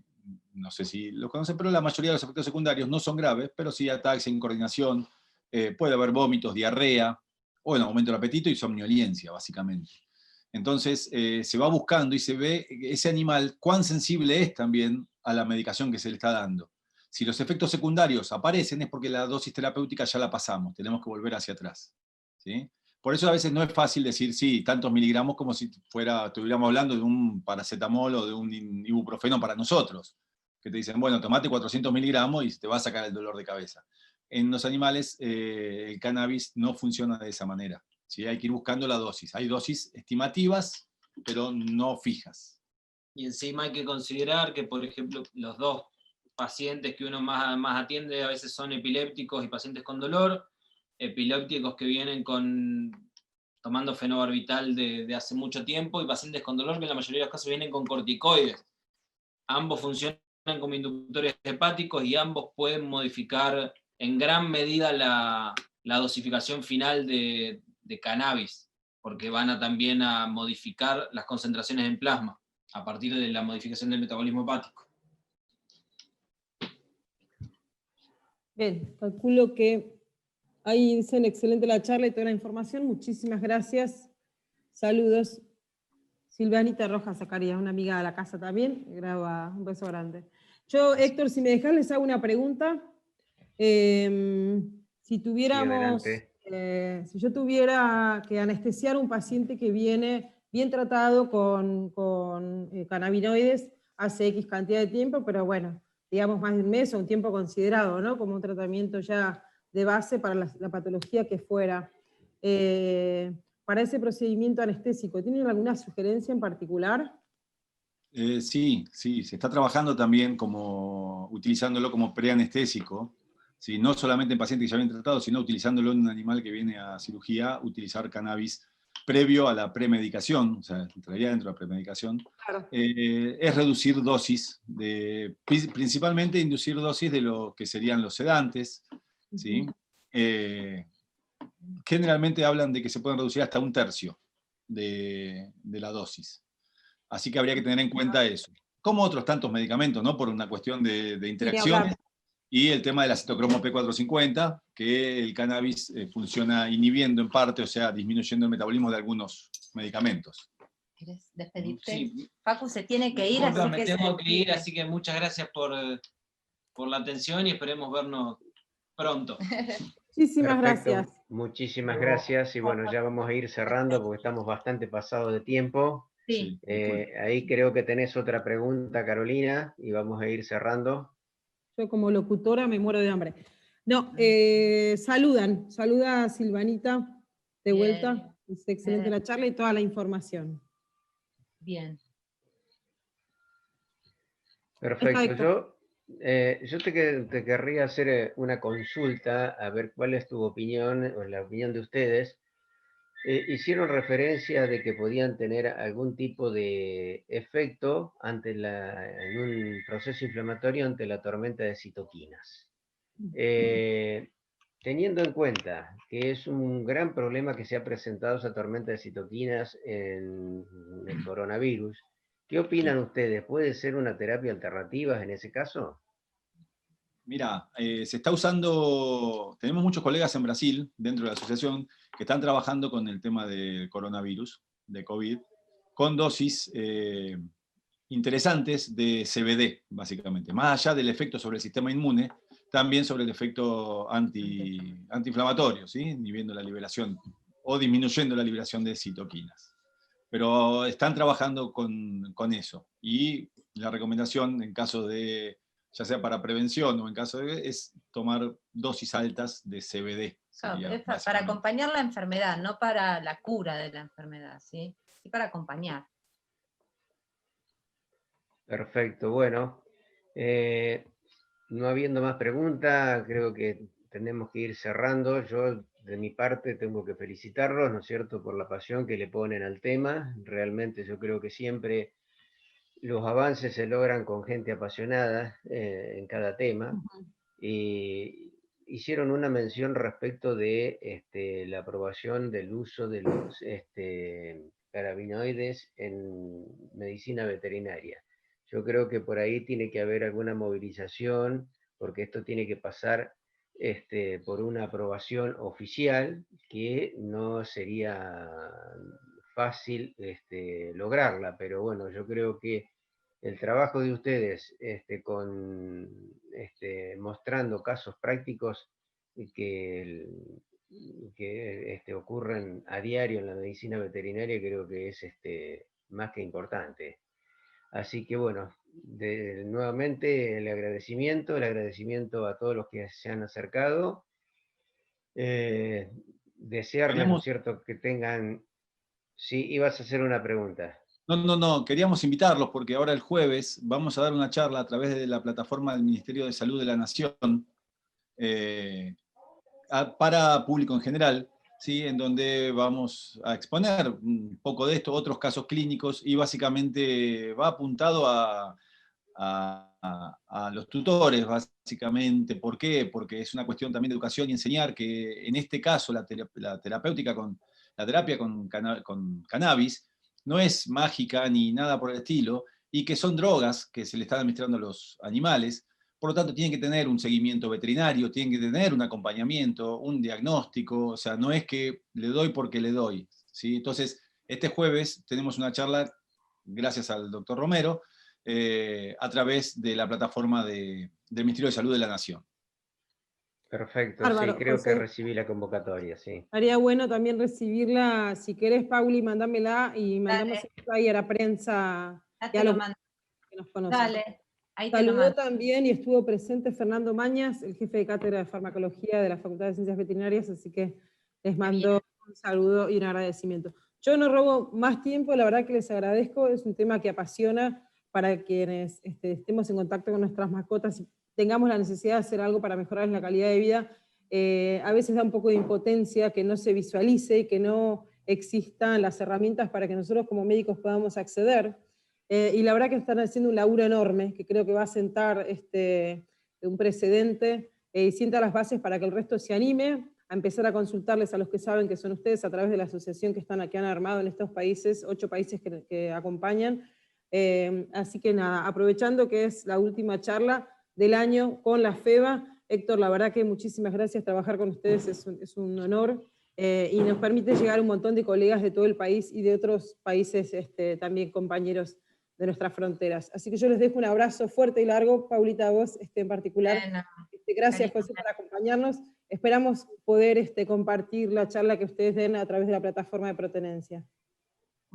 no sé si los conocen, pero la mayoría de los efectos secundarios no son graves, pero sí ataxia, incoordinación, puede haber vómitos, diarrea, o en aumento del apetito y somnolencia, básicamente. Entonces, se va buscando y se ve ese animal cuán sensible es también a la medicación que se le está dando. Si los efectos secundarios aparecen es porque la dosis terapéutica ya la pasamos, tenemos que volver hacia atrás, ¿sí? Por eso a veces no es fácil decir, sí, tantos miligramos, como si estuviéramos hablando de un paracetamol o de un ibuprofeno para nosotros, que te dicen, bueno, tomate 400 miligramos y te va a sacar el dolor de cabeza. En los animales, el cannabis no funciona de esa manera, ¿sí? Hay que ir buscando la dosis. Hay dosis estimativas, pero no fijas. Y encima hay que considerar que, por ejemplo, los dos pacientes que uno más atiende a veces son epilépticos y pacientes con dolor, epilépticos que vienen tomando fenobarbital de hace mucho tiempo, y pacientes con dolor que en la mayoría de los casos vienen con corticoides. Ambos funcionan como inductores hepáticos y ambos pueden modificar en gran medida la dosificación final de cannabis, porque van también a modificar las concentraciones en plasma a partir de la modificación del metabolismo hepático. Bien, calculo que ahí dicen excelente la charla y toda la información. Muchísimas gracias. Saludos. Silvanita Rojas Zacarías, una amiga de la casa también, graba un beso grande. Yo, Héctor, si me dejas, les hago una pregunta. Si tuviéramos, si yo tuviera que anestesiar a un paciente que viene bien tratado con cannabinoides hace X cantidad de tiempo, pero bueno, digamos más de un mes o un tiempo considerado, ¿no? Como un tratamiento ya de base para la patología que fuera. Para ese procedimiento anestésico, ¿tienen alguna sugerencia en particular? Sí, se está trabajando también utilizándolo como preanestésico, ¿sí? No solamente en pacientes que ya habían tratado, sino utilizándolo en un animal que viene a cirugía, utilizar cannabis previo a la premedicación, o sea, entraría dentro de la premedicación. Claro. Es reducir dosis, principalmente inducir dosis de lo que serían los sedantes, ¿sí? Generalmente hablan de que se pueden reducir hasta 1/3 de la dosis. Así que habría que tener en cuenta eso. Como otros tantos medicamentos, ¿no? Por una cuestión de interacciones. Y el tema del acetocromo P450, que el cannabis funciona inhibiendo en parte, o sea, disminuyendo el metabolismo de algunos medicamentos. ¿Querés despedirte? Sí. Facu se tiene que ir, así me tengo que ir, así que muchas gracias por la atención y esperemos vernos pronto. Muchísimas gracias. Muchísimas gracias, y bueno, ya vamos a ir cerrando porque estamos bastante pasados de tiempo. Sí. Ahí creo que tenés otra pregunta, Carolina, y vamos a ir cerrando. Yo como locutora me muero de hambre. No, saluda a Silvanita de vuelta. Es excelente la charla y toda la información. Bien. Perfecto. Yo te querría hacer una consulta, a ver cuál es tu opinión, o la opinión de ustedes. Hicieron referencia de que podían tener algún tipo de efecto en un proceso inflamatorio ante la tormenta de citoquinas. Teniendo en cuenta que es un gran problema que se ha presentado esa tormenta de citoquinas en el coronavirus, ¿qué opinan ustedes? ¿Puede ser una terapia alternativa en ese caso? Mira, se está usando, tenemos muchos colegas en Brasil, dentro de la asociación, que están trabajando con el tema del coronavirus, de COVID, con dosis interesantes de CBD, básicamente. Más allá del efecto sobre el sistema inmune, también sobre el efecto antiinflamatorio, ¿sí? Inhibiendo la liberación o disminuyendo la liberación de citoquinas. Pero están trabajando con eso. Y la recomendación, en caso de, ya sea para prevención o en caso de, es tomar dosis altas de CBD. Claro, es para acompañar la enfermedad, no para la cura de la enfermedad, ¿sí? Y para acompañar. Perfecto, bueno. No habiendo más preguntas, creo que tenemos que ir cerrando. Yo, de mi parte, tengo que felicitarlos, ¿no es cierto?, por la pasión que le ponen al tema. Realmente yo creo que siempre los avances se logran con gente apasionada en cada tema. Y hicieron una mención respecto de la aprobación del uso de los cannabinoides en medicina veterinaria. Yo creo que por ahí tiene que haber alguna movilización, porque esto tiene que pasar por una aprobación oficial, que no sería fácil lograrla, pero bueno, yo creo que el trabajo de ustedes mostrando casos prácticos que ocurren a diario en la medicina veterinaria, creo que es más que importante. Así que bueno, nuevamente el agradecimiento a todos los que se han acercado. Desearles, ¿no es cierto?, que tengan... Sí, ibas a hacer una pregunta. No, queríamos invitarlos porque ahora el jueves vamos a dar una charla a través de la plataforma del Ministerio de Salud de la Nación para público en general, ¿sí? En donde vamos a exponer un poco de esto, otros casos clínicos, y básicamente va apuntado a los tutores, básicamente. ¿Por qué? Porque es una cuestión también de educación y enseñar que en este caso la terapia con cannabis no es mágica ni nada por el estilo, y que son drogas que se le están administrando a los animales. Por lo tanto, tienen que tener un seguimiento veterinario, tienen que tener un acompañamiento, un diagnóstico. O sea, no es que le doy porque le doy, ¿sí? Entonces, este jueves tenemos una charla, gracias al doctor Romero, a través de la plataforma del Ministerio de Salud de la Nación. Perfecto, Bárbaro, sí, creo que José. recibí la convocatoria, sí. Haría bueno también recibirla, si querés, Pauli, mandámela y mandamos ahí a la prensa Ya y te a lo los mando. que nos conocen. Dale, ahí te lo Saludó mando. también y estuvo presente Fernando Mañas, el jefe de cátedra de farmacología de la Facultad de Ciencias Veterinarias, así que les mando un saludo y un agradecimiento. Yo no robo más tiempo, la verdad que les agradezco, es un tema que apasiona para quienes estemos en contacto con nuestras mascotas y tengamos la necesidad de hacer algo para mejorar la calidad de vida. A veces da un poco de impotencia que no se visualice y que no existan las herramientas para que nosotros como médicos podamos acceder. Y la verdad que están haciendo un laburo enorme, que creo que va a sentar un precedente y sienta las bases para que el resto se anime a empezar a consultarles a los que saben que son ustedes a través de la asociación que han armado en estos países, 8 países que acompañan. Así que nada, aprovechando que es la última charla del año con la FEBA, Héctor, la verdad que muchísimas gracias, trabajar con ustedes es un honor. Y nos permite llegar a un montón de colegas de todo el país y de otros países también compañeros de nuestras fronteras. Así que yo les dejo un abrazo fuerte y largo, Paulita, a vos en particular. Bueno, Gracias, José, por acompañarnos. Esperamos poder compartir la charla que ustedes den a través de la plataforma de Protenencia.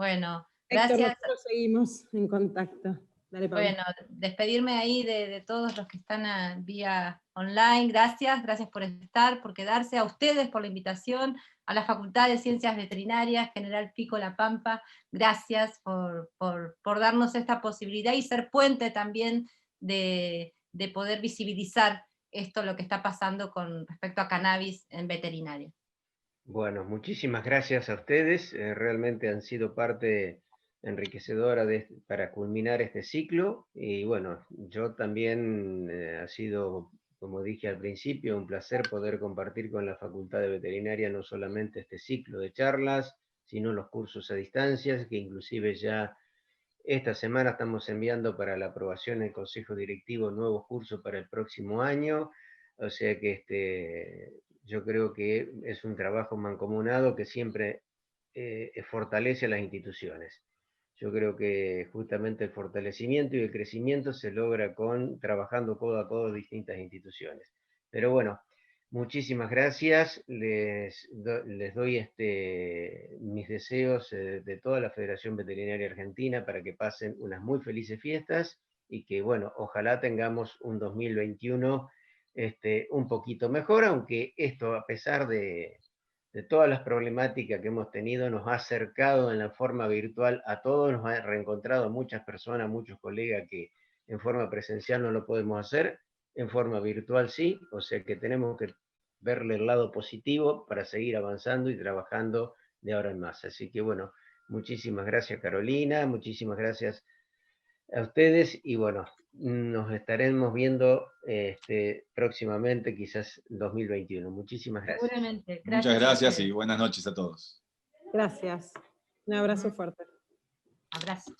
bueno, Héctor, gracias. nosotros seguimos en contacto. Dale, Pablo. Bueno, despedirme ahí de todos los que están vía online. Gracias por estar, por quedarse, a ustedes por la invitación, a la Facultad de Ciencias Veterinarias, General Pico La Pampa, gracias por darnos esta posibilidad y ser puente también de poder visibilizar esto, lo que está pasando con respecto a cannabis en veterinaria. Bueno, muchísimas gracias a ustedes, realmente han sido parte enriquecedora para culminar este ciclo, y bueno, yo también ha sido, como dije al principio, un placer poder compartir con la Facultad de Veterinaria no solamente este ciclo de charlas, sino los cursos a distancia, que inclusive ya esta semana estamos enviando para la aprobación en el Consejo Directivo nuevos cursos para el próximo año, o sea que yo creo que es un trabajo mancomunado que siempre fortalece a las instituciones. Yo creo que justamente el fortalecimiento y el crecimiento se logra trabajando codo a codo distintas instituciones. Pero bueno, muchísimas gracias, les doy mis deseos de toda la Federación Veterinaria Argentina para que pasen unas muy felices fiestas y que, bueno, ojalá tengamos un 2021 un poquito mejor, aunque esto, a pesar de todas las problemáticas que hemos tenido, nos ha acercado en la forma virtual a todos, nos ha reencontrado a muchas personas, muchos colegas que en forma presencial no lo podemos hacer, en forma virtual sí, o sea que tenemos que verle el lado positivo para seguir avanzando y trabajando de ahora en más. Así que bueno, muchísimas gracias Carolina, muchísimas gracias a ustedes y bueno, nos estaremos viendo próximamente, quizás 2021. Muchísimas gracias. Seguramente. Muchas gracias y buenas noches a todos. Gracias. Un abrazo fuerte. Abrazo.